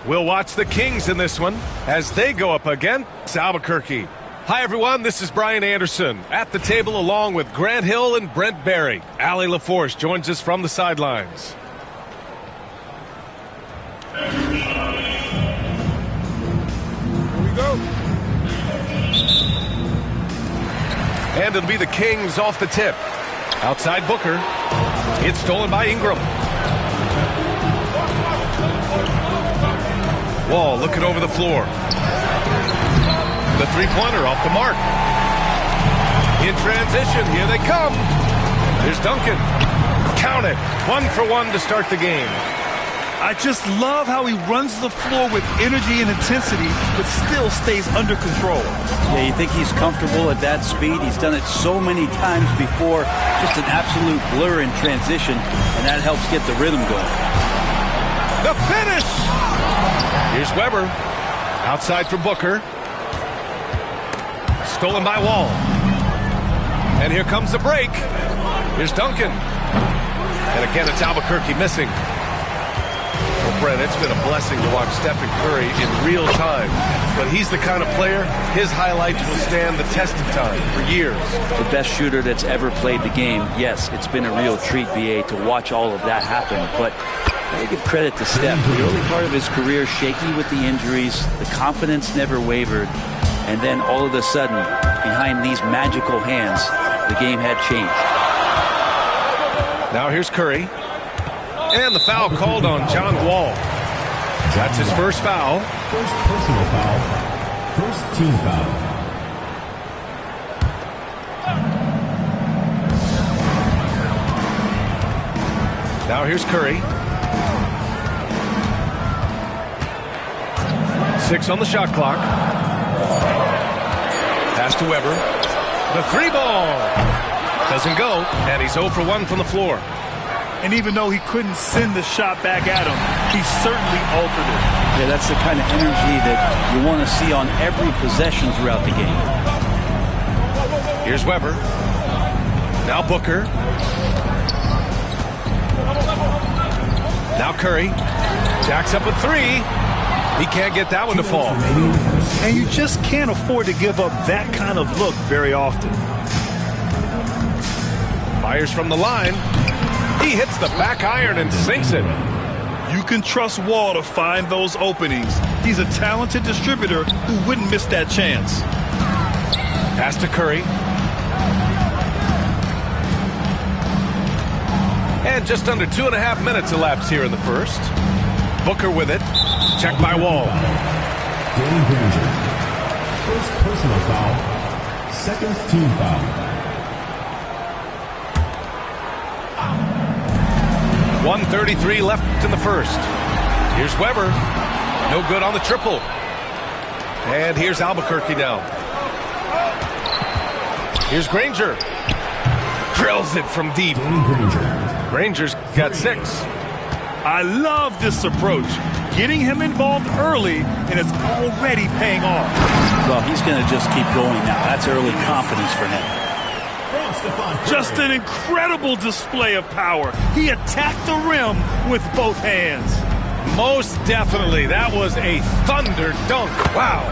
We'll watch the Kings in this one as they go up against Albuquerque. Hi, everyone. This is Brian Anderson at the table along with Grant Hill and Brent Barry. Allie LaForce joins us from the sidelines. Here we go. And it'll be the Kings off the tip. Outside Booker. It's stolen by Ingram. Wall looking over the floor. The three-pointer off the mark. In transition, here they come. There's Duncan. Count it. 1 for 1 to start the game. I just love how he runs the floor with energy and intensity, but still stays under control. Yeah, you think he's comfortable at that speed? He's done it so many times before. Just an absolute blur in transition, and that helps get the rhythm going. The finish! Here's Weber. Outside for Booker. Stolen by Wall. And here comes the break. Here's Duncan. And again, it's Albuquerque missing. Well, Brent, it's been a blessing to watch Stephen Curry in real time. But he's the kind of player, his highlights will stand the test of time for years. The best shooter that's ever played the game. Yes, it's been a real treat, BA, to watch all of that happen. But I give credit to Steph. The early part of his career, shaky with the injuries. The confidence never wavered. And then all of a sudden, behind these magical hands, the game had changed. Now here's Curry. And the foul called on John Wall. That's his first foul. First personal foul. First team foul. Now here's Curry. 6 on the shot clock. Pass to Weber. The 3 ball. Doesn't go, and he's 0 for 1 from the floor. And even though he couldn't send the shot back at him, he certainly altered it. Yeah, that's the kind of energy that you want to see on every possession throughout the game. Here's Weber. Now Booker. Now Curry. Jacks up a 3. He can't get that one to fall. And you just can't afford to give up that kind of look very often. Fires from the line. He hits the back iron and sinks it. You can trust Wall to find those openings. He's a talented distributor who wouldn't miss that chance. Pass to Curry. And just under 2.5 minutes elapsed here in the first. Booker with it. Checked by Wall. Danny Granger. First personal foul. Second team foul. 1:33 left in the first. Here's Weber. No good on the triple. And here's Albuquerque now. Here's Granger. Drills it from deep. Granger's got 6. I love this approach. Getting him involved early, and it's already paying off. Well, he's going to just keep going now. That's early confidence for him. Just an incredible display of power. He attacked the rim with both hands. Most definitely. That was a thunder dunk. Wow.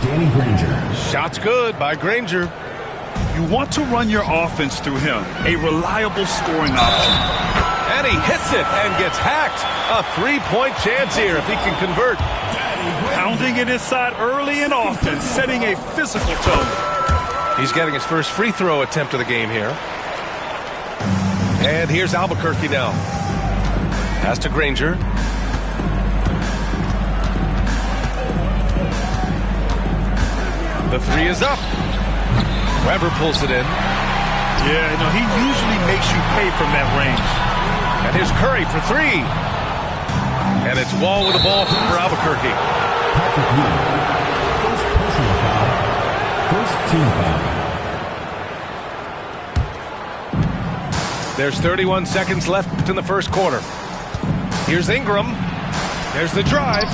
Danny Granger. Shot's good by Granger. You want to run your offense through him. A reliable scoring option. And he hits it and gets hacked. A 3-point chance here if he can convert. Pounding it inside early and often, setting a physical tone. He's getting his first free throw attempt of the game here. And here's Albuquerque now. Pass to Granger. The 3 is up. Weber pulls it in. Yeah, no, he usually makes you pay from that range. And here's Curry for 3. And it's Wall with the ball for Albuquerque. Patrick Ewing. First personal foul. First team foul. There's 31 seconds left in the first quarter. Here's Ingram. There's the drive.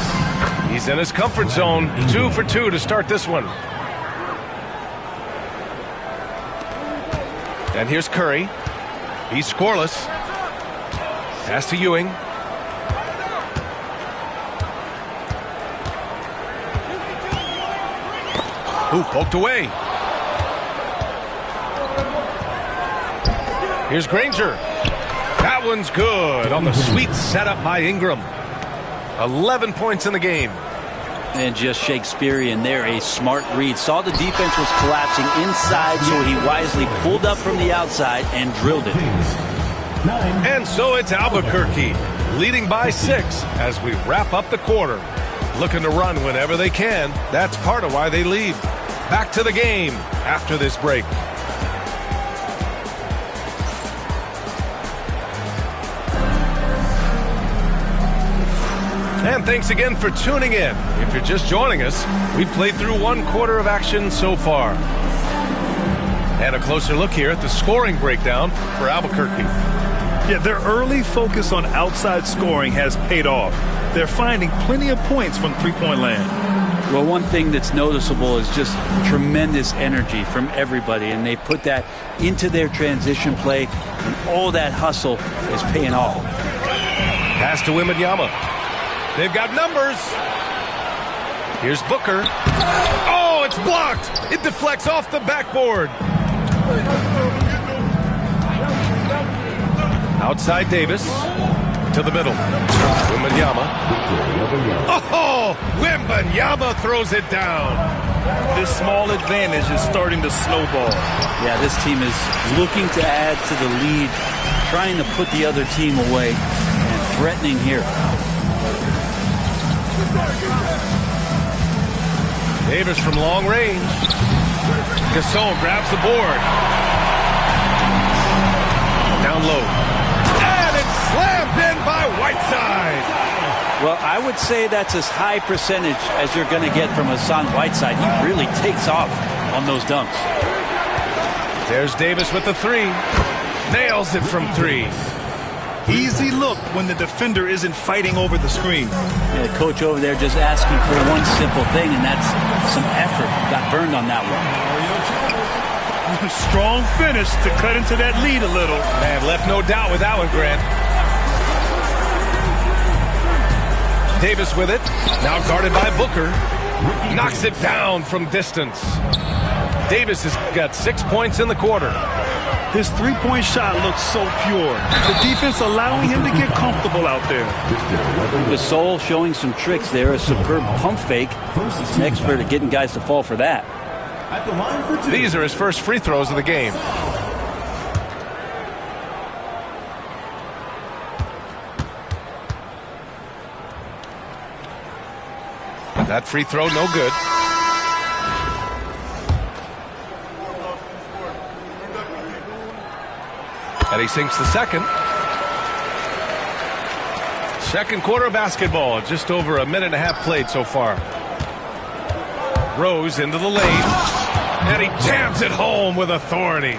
He's in his comfort zone. 2 for 2 to start this one. And here's Curry. He's scoreless. Pass to Ewing. Ooh, poked away. Here's Granger. That one's good on the sweet setup by Ingram. 11 points in the game. And just Shakespearean there, a smart read. Saw the defense was collapsing inside, so he wisely pulled up from the outside and drilled it. And so it's Albuquerque leading by 6 as we wrap up the quarter. Looking to run whenever they can. That's part of why they lead. Back to the game after this break. And thanks again for tuning in. If you're just joining us, we've played through 1 quarter of action so far. And a closer look here at the scoring breakdown for Albuquerque. Yeah, their early focus on outside scoring has paid off. They're finding plenty of points from three-point land. Well, one thing that's noticeable is just tremendous energy from everybody, and they put that into their transition play, and all that hustle is paying off. Pass to Wembanyama. They've got numbers. Here's Booker. Oh, it's blocked. It deflects off the backboard. Outside Davis to the middle. Wembanyama. Oh, Wembanyama throws it down. This small advantage is starting to snowball. Yeah, this team is looking to add to the lead, trying to put the other team away, and threatening here. Davis from long range. Gasol grabs the board. Down low. And it's slammed in by Whiteside. Well, I would say that's as high percentage as you're going to get from Hassan Whiteside. He really takes off on those dunks. There's Davis with the 3. Nails it from 3. Easy look when the defender isn't fighting over the screen. Yeah, the coach over there just asking for one simple thing, and that's some effort. Got burned on that one. Strong finish to cut into that lead a little. Man, left no doubt with that one, Grant. Davis with it. Now guarded by Booker. Knocks it down from distance. Davis has got 6 points in the quarter. His three-point shot looks so pure. The defense allowing him to get comfortable out there. Gasol showing some tricks there. A superb pump fake. He's an expert at getting guys to fall for that. These are his first free throws of the game. That free throw, no good. And he sinks the second. Second quarter of basketball. Just over a minute and a half played so far. Rose into the lane. And he jams it home with authority.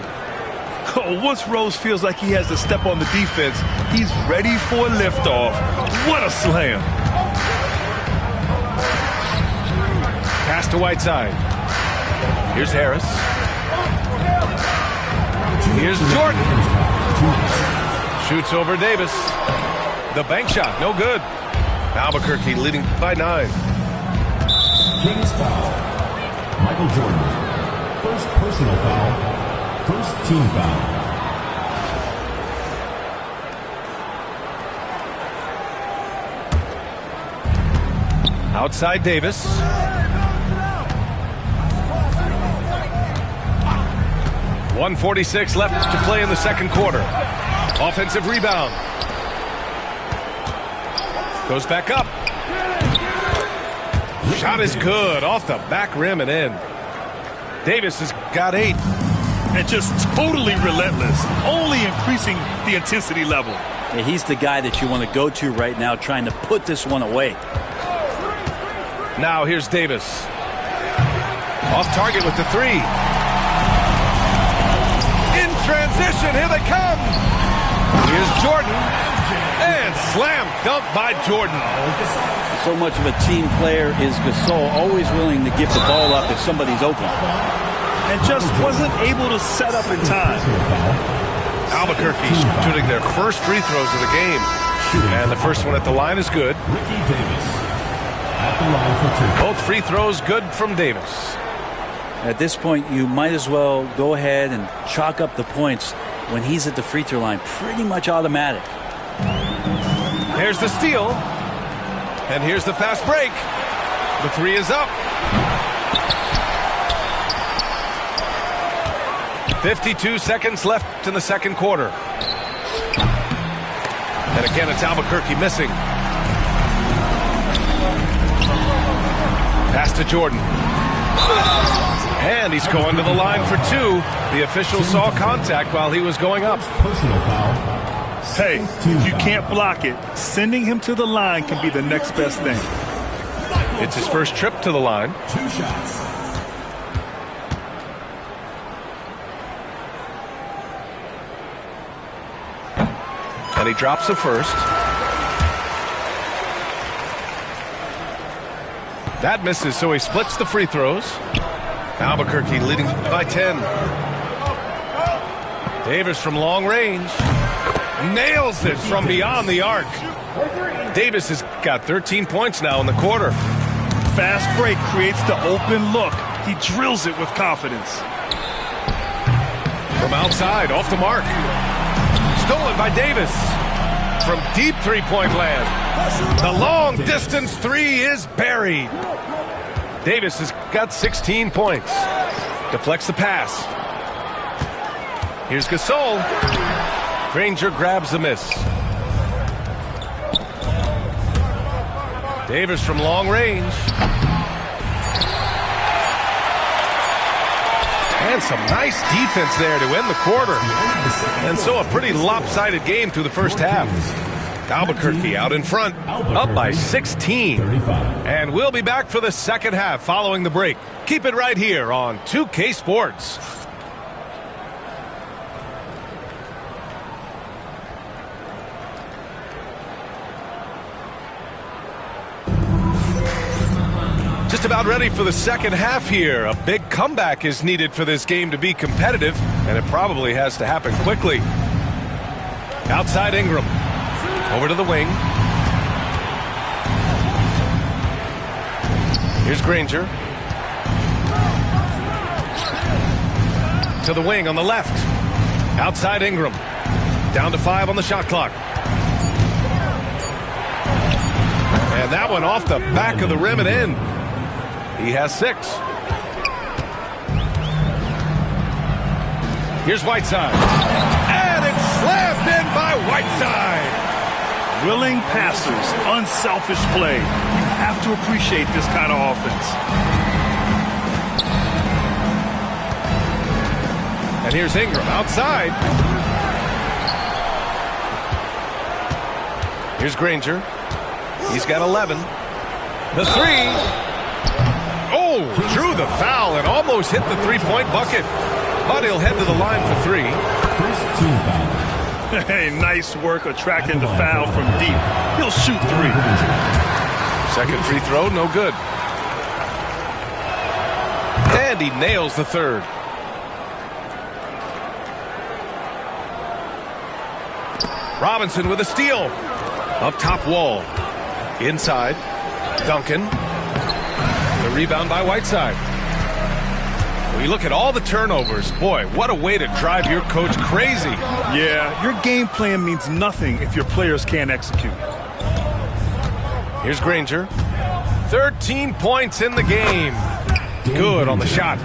Oh, once Rose feels like he has to step on the defense, he's ready for a liftoff. What a slam. Pass to Whiteside. Here's Harris. Here's Jordan. Shoots over Davis. The bank shot, no good. Albuquerque leading by 9. Kings foul. Michael Jordan. First personal foul. First team foul. Outside Davis. .146 left to play in the second quarter. Offensive rebound. Goes back up. Shot is good. Off the back rim and in. Davis has got 8. And just totally relentless. Only increasing the intensity level. Yeah, he's the guy that you want to go to right now, trying to put this one away. Now here's Davis. Off target with the 3. In transition, here they come. Here's Jordan. And slam dunk by Jordan. So much of a team player is Gasol, always willing to give the ball up if somebody's open. And just wasn't able to set up in time. Albuquerque shooting their first free throws of the game. And the first one at the line is good. Ricky Davis at the line for 2. Both free throws good from Davis. At this point, you might as well go ahead and chalk up the points when he's at the free throw line. Pretty much automatic. Here's the steal. And here's the fast break. The 3 is up. 52 seconds left in the second quarter. And again, it's Albuquerque missing. Pass to Jordan. And he's going to the line for 2. The official saw contact while he was going up. Personal foul. Hey, if you can't block it, sending him to the line can be the next best thing. It's his first trip to the line. 2 shots. And he drops the first. That misses, so he splits the free throws. Albuquerque leading by 10. Davis from long range. Nails it from beyond the arc. Davis has got 13 points now in the quarter. Fast break creates the open look. He drills it with confidence. From outside, off the mark. Stolen by Davis. From deep three-point land. The long distance three is buried. Davis has got 16 points. Deflects the pass. Here's Gasol. Granger grabs the miss. Davis from long range. And some nice defense there to end the quarter. And so a pretty lopsided game through the first half. Albuquerque out in front, up by 16. And we'll be back for the second half following the break. Keep it right here on 2K Sports. Just about ready for the second half here. A big comeback is needed for this game to be competitive, and it probably has to happen quickly. Outside Ingram. Over to the wing. Here's Granger. To the wing on the left. Outside Ingram. Down to 5 on the shot clock. And that one off the back of the rim and in. He has 6. Here's Whiteside. And it's slammed in by Whiteside. Willing passers, unselfish play. You have to appreciate this kind of offense. And here's Ingram outside. Here's Granger. He's got 11. The three. Oh, drew the foul and almost hit the three-point bucket. But he'll head to the line for 3. First team foul. Hey, nice work attracting the foul from deep. He'll shoot 3. Second free throw, no good. And he nails the third. Robinson with a steal. Up top wall. Inside. Duncan. The rebound by Whiteside. We look at all the turnovers. Boy, what a way to drive your coach crazy. Yeah, your game plan means nothing if your players can't execute. Here's Granger. 13 points in the game. Good on the shot.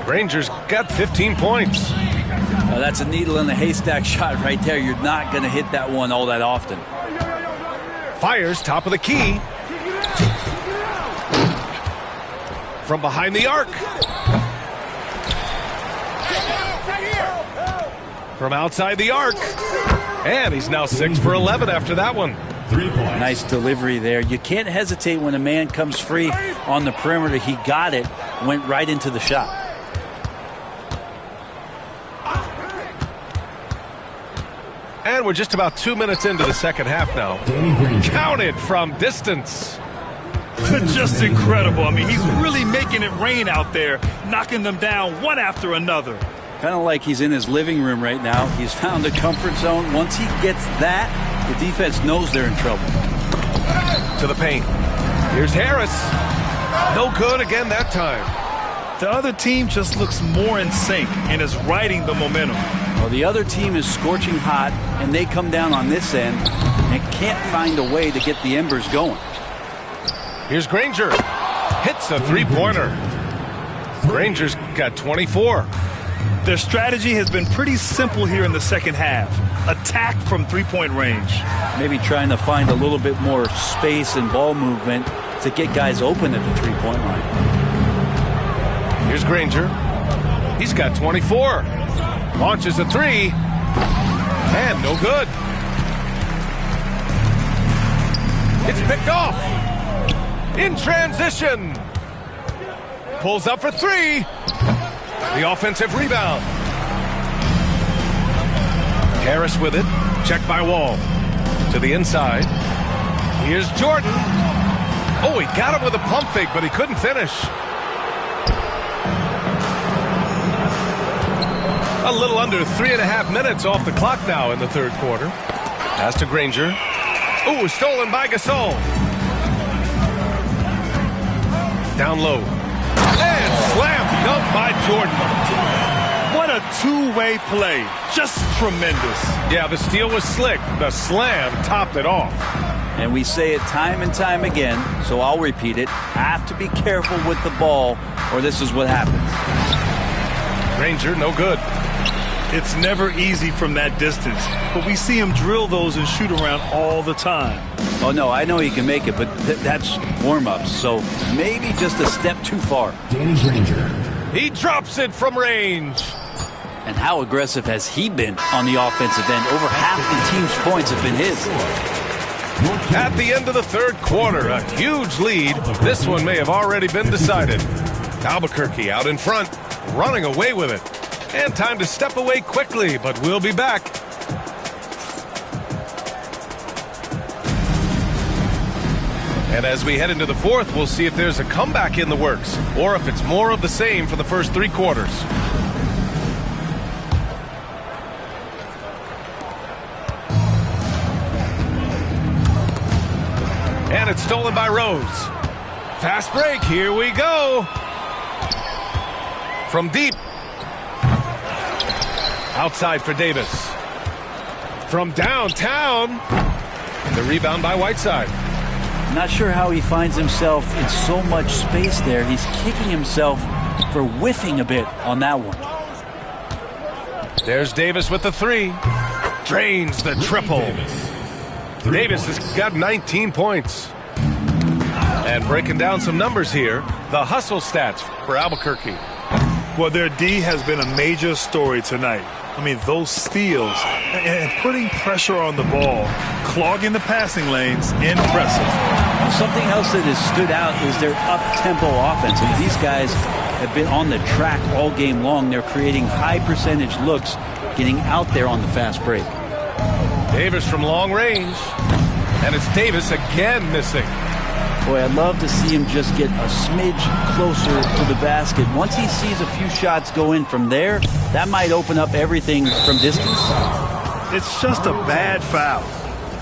Granger's got 15 points. That's a needle in the haystack shot right there. You're not going to hit that one all that often. Fires top of the key. From behind the arc. From outside the arc. And he's now 6 for 11 after that one. 3 points. Nice delivery there. You can't hesitate when a man comes free on the perimeter. He got it, went right into the shot. And we're just about 2 minutes into the second half now. Counted from distance. Just incredible. I mean, he's really making it rain out there, knocking them down one after another. Kind of like he's in his living room right now. He's found a comfort zone. Once he gets that, the defense knows they're in trouble. To the paint. Here's Harris. No good again that time. The other team just looks more in sync and is riding the momentum. Well, the other team is scorching hot, and they come down on this end and can't find a way to get the embers going. Here's Granger. Hits a three-pointer. Granger's got 24. Their strategy has been pretty simple here in the second half. Attack from three-point range. Maybe trying to find a little bit more space and ball movement to get guys open at the three-point line. Here's Granger. He's got 24. Launches a three. And no good. It's picked off. In transition. Pulls up for three. The offensive rebound. Harris with it. Checked by Wall. To the inside. Here's Jordan. Oh, he got him with a pump fake, but he couldn't finish. A little under 3.5 minutes off the clock now in the third quarter. Pass to Granger. Ooh, stolen by Gasol. Down low. And slam dunk by Jordan. What a two-way play. Just tremendous. Yeah, the steal was slick. The slam topped it off. And we say it time and time again, so I'll repeat it. Have to be careful with the ball, or this is what happens. Granger, no good. It's never easy from that distance, but we see him drill those and shoot around all the time. Oh, no, I know he can make it, but that's warm-ups, so maybe just a step too far. Danny Granger. He drops it from range. And how aggressive has he been on the offensive end? Over half the team's points have been his. At the end of the third quarter, a huge lead. This one may have already been decided. Albuquerque out in front, running away with it. And time to step away quickly, but we'll be back. And as we head into the fourth, we'll see if there's a comeback in the works, or if it's more of the same for the first three quarters. And it's stolen by Rose. Fast break, here we go. From deep. Outside for Davis. From downtown. The rebound by Whiteside. Not sure how he finds himself in so much space there. He's kicking himself for whiffing a bit on that one. There's Davis with the three. Drains the triple. Davis has got 19 points. And breaking down some numbers here, the hustle stats for Albuquerque. Well, their D has been a major story tonight. I mean, those steals and putting pressure on the ball, clogging the passing lanes, impressive. Something else that has stood out is their up-tempo offense. And these guys have been on the track all game long. They're creating high-percentage looks, getting out there on the fast break. Davis from long range. And it's Davis again missing. Boy, I'd love to see him just get a smidge closer to the basket. Once he sees a few shots go in from there, that might open up everything from distance. It's just a bad foul.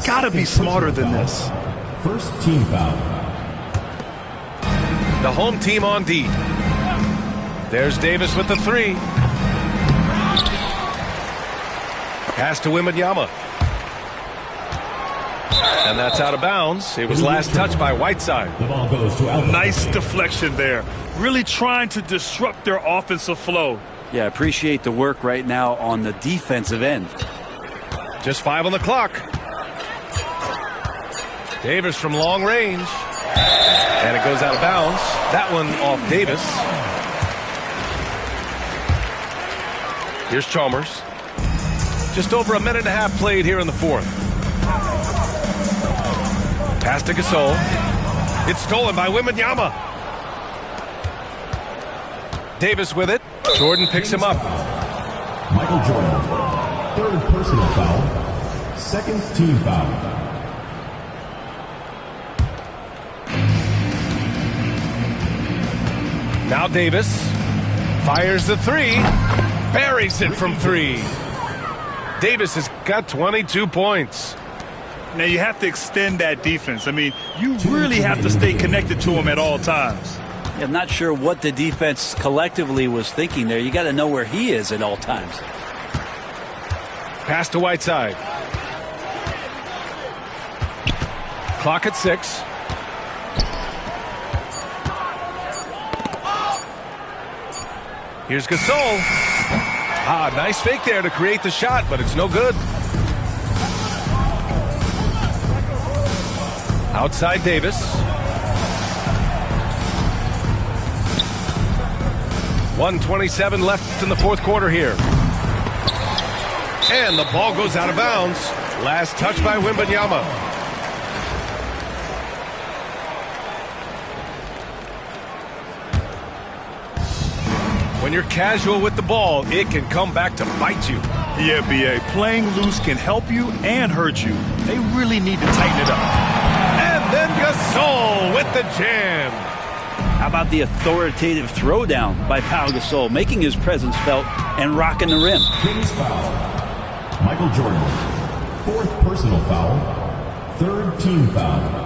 Gotta be smarter than this. First team foul. The home team on D. There's Davis with the three. Pass to Wembanyama. And that's out of bounds. It was last touched by Whiteside. The ball goes to Albuquerque. Nice deflection there. Really trying to disrupt their offensive flow. Yeah, appreciate the work right now on the defensive end. Just 5 on the clock. Davis from long range. And it goes out of bounds. That one off Davis. Here's Chalmers. Just over a minute and a half played here in the fourth. Pass to Gasol. It's stolen by Wembanyama. Davis with it. Jordan picks him up. Michael Jordan. Third personal foul. Second team foul. Now Davis fires the three. Buries it from three. Davis has got 22 points. Now you have to extend that defense. I mean, you really have to stay connected to him at all times. I'm not sure what the defense collectively was thinking there. You got to know where he is at all times. Pass to Whiteside. Clock at 6. Here's Gasol. Nice fake there to create the shot, but it's no good. Outside Davis. 1:27 left in the fourth quarter here. And the ball goes out of bounds. Last touch by Wembanyama. When you're casual with the ball, it can come back to bite you. Yeah, B.A. Playing loose can help you and hurt you. They really need to tighten it up. And then Gasol with the jam. How about the authoritative throwdown by Pau Gasol, making his presence felt and rocking the rim. Kings foul. Michael Jordan. 4th personal foul. 3rd team foul.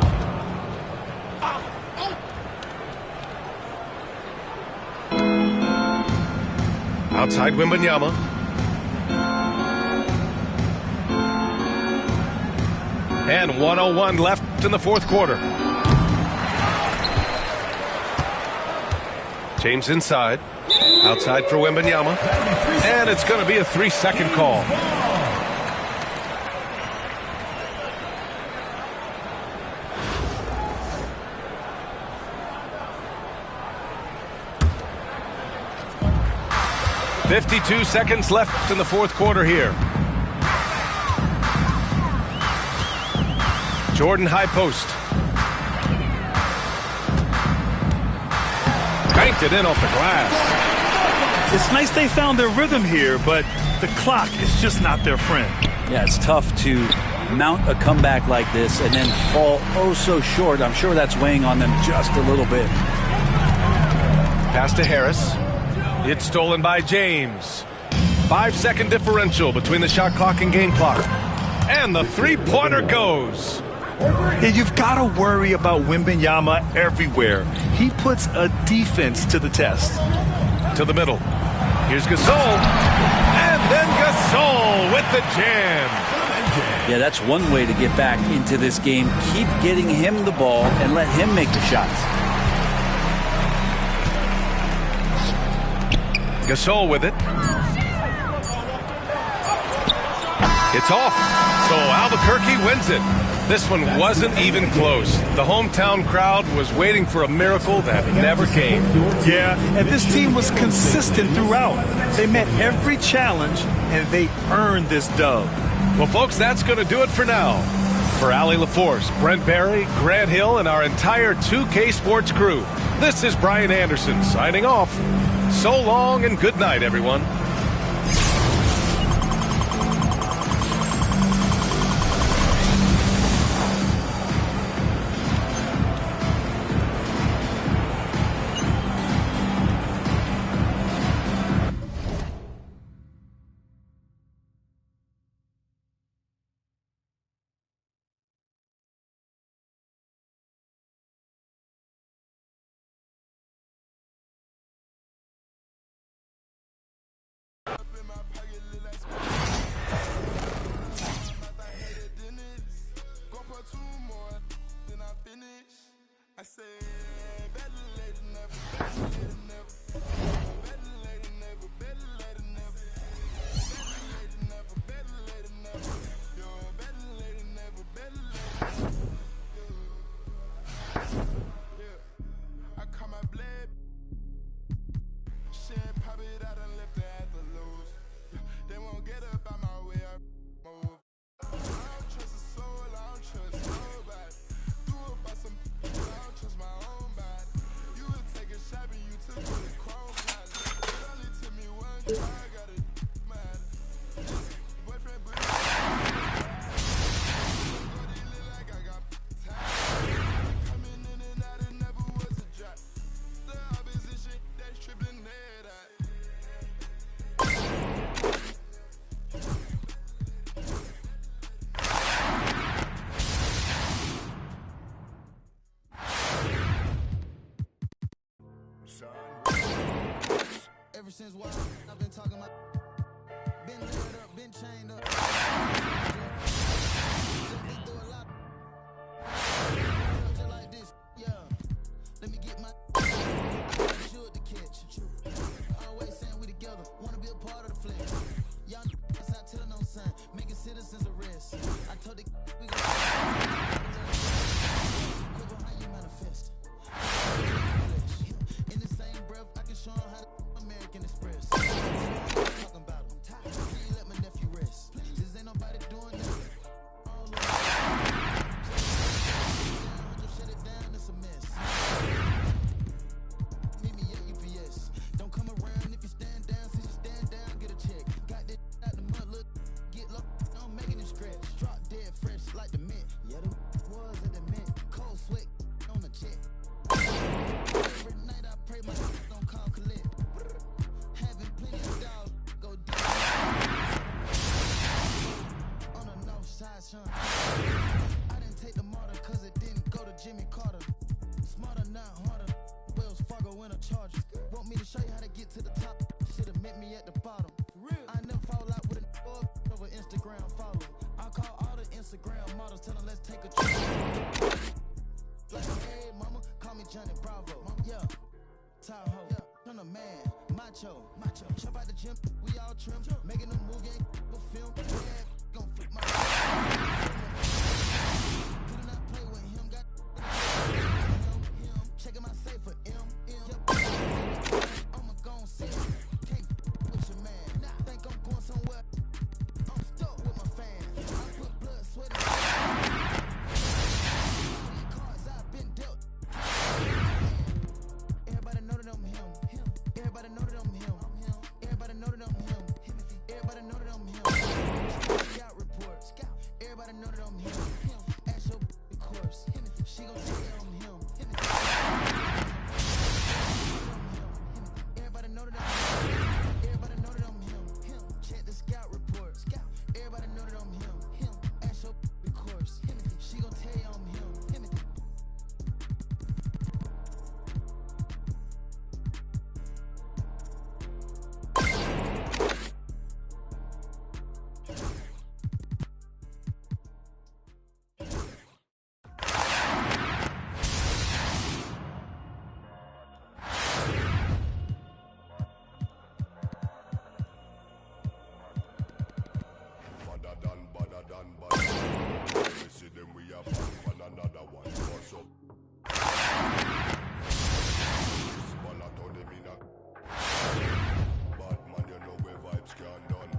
Outside Wembanyama. And 1:01 left in the 4th quarter. James inside. Outside for Wembanyama. And it's going to be a 3-second call. .52 seconds left in the 4th quarter here. Jordan high post. Banked it in off the glass. It's nice they found their rhythm here, but the clock is just not their friend. Yeah, it's tough to mount a comeback like this and then fall oh so short. I'm sure that's weighing on them just a little bit. Pass to Harris. It's stolen by James. 5-second differential between the shot clock and game clock. And the three-pointer goes. Yeah, you've got to worry about Wembanyama everywhere. He puts a defense to the test. To the middle. Here's Gasol. And then Gasol with the jam. Yeah, that's one way to get back into this game. Keep getting him the ball and let him make the shots. Gasol with it. It's off. So Albuquerque wins it. This one wasn't even close. The hometown crowd was waiting for a miracle that never came. Yeah, and this team was consistent throughout. They met every challenge, and they earned this dub. Well, folks, that's going to do it for now. For Allie LaForce, Brent Barry, Grant Hill, and our entire 2K Sports crew, this is Brian Anderson signing off. So long and good night, everyone. I said, better late than never, better late than never, better late than never, better late than never, better late than never, yo, better late than never, better late than never, yeah. I caught my blade, shit, pop it out and left it at the lows. They won't get up out my way, I move. I don't trust a soul, I don't trust nobody. Do it by some. Trust my own body. You would take a shot and you took the chrome pilot. It only took me one try, I got a matter. Boyfriend, but look like I got tired. Coming in and out, it never was a drop. The opposition that's tripling head out. Ever since I've been talking about, been laid up, been chained up. Been through a lot. Just like this, yeah. Let me get my shoot to catch. Always saying we together, wanna be a part of the flex. Y'all know I tell no sign, making citizens arrest. I told the we got quick on how you manifest. In the same breath, I can show them how to American Express. Talking about them. Can you let my nephew rest? down harder. Wells Fargo in a Charger. Want me to show you how to get to the top? Should've met me at the bottom. For real. I never fall out with a over Instagram follow. I call all the Instagram models, tell them let's take a trip. Like, hey mama, call me Johnny Bravo. Yeah, Tahoe. Yeah, I'm a man, macho. Jump out the gym, we all trim. Making a movie, ain't a film. Yeah, gon' flip my. Do not play with him. Got him. Checking my safe for M. I'ma gon' say it. Can't with your man. Think I'm going somewhere. I'm stuck with my fans. I put blood, sweat, and cards I've been dealt. Everybody know that I'm him. Everybody know that I'm him. Everybody know that I'm him. Everybody know that I'm him. Scout report. Everybody know that I'm him. Ask your of course. She gon' tell you I'm him. Everybody know that I'm him. Everybody know that I'm him. Check the scout report. Everybody know that I'm him. Ask your of course. She gon' tell you I'm him. Better than bad. We see them, we have one another one. What's up? Ballot on them in a bad man, you know where vibes can done.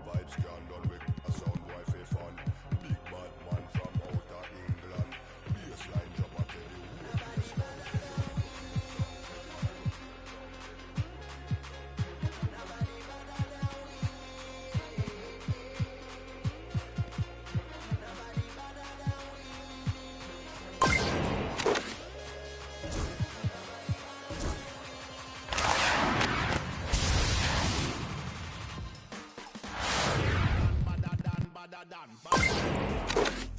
Vibes can done with a sound boy for fun. Big bad man from outer England. Baseline drop, I tell you.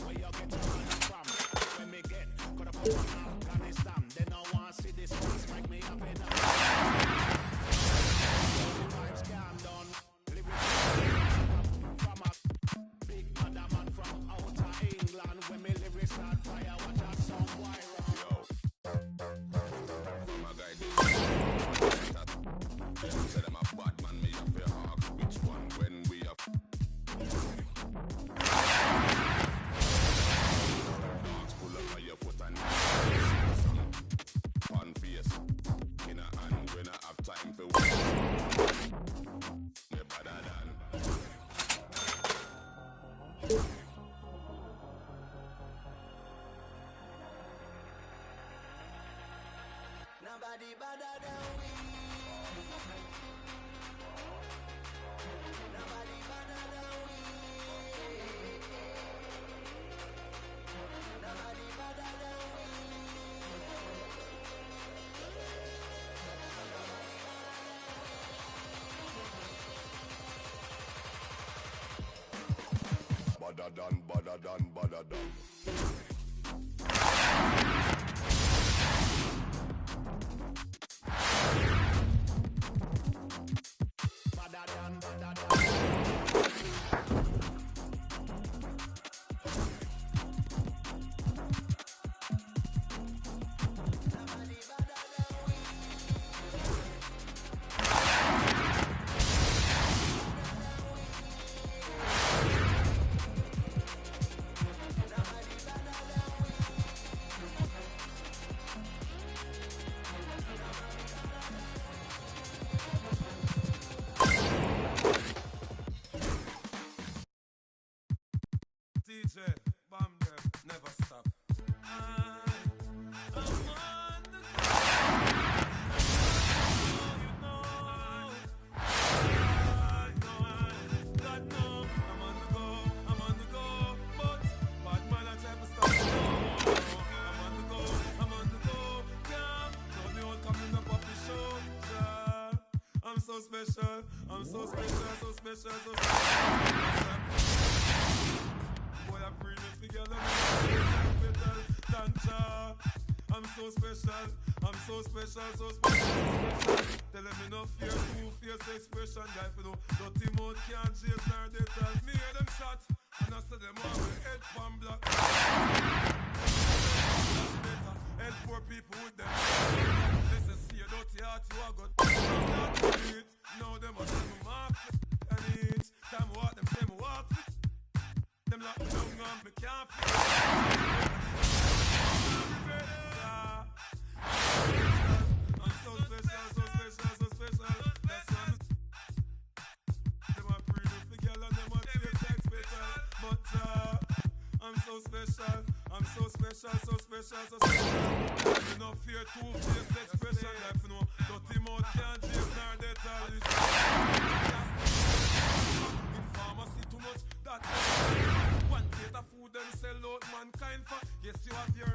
Where you get your money from? When me get caught up on Afghanistan, they don't want to see this one strike me up in the vibes calm down. From a big mother man from outer England. When me lyrics start fire, watch out some wire. From a guy them say them a bad man, me have to hawk. Which one when we have dogs pull up on your foot and fun face in a hand when I have time for work. Me better than Nobody better than we. Nobody better than we. Nobody better than we. better than, better than, better than. DJ, bomb them, never stop. I'm on the go. You know, God know, I'm on the go, but bad man I try to stop. I'm on the go, yeah. Tell me what coming up off the show, yeah. I'm so special, so special. Boy, I bring it together, I'm so special. I'm so special, so special. Tell them enough fear, two-face expression. Guy for no dirty mouth can't chase nor they tell me hear them shot. And I say them all with head pan block. Help poor people with them. Listen, see a dirty heart, you are got it. Now them are saying mark and eat. Time walk, them say me walk. Them lock me down and me can't fit. I'm so special, so special, so special. That's why them are pretty for girl and them are taste like special. But I'm so special, I'm so special, so special, so special. You no fear two-face expression. Like you know, dirty mouth can't chase nor they tell you. In pharmacy too much, that one plate of food them sell out mankind for. Yes, you have your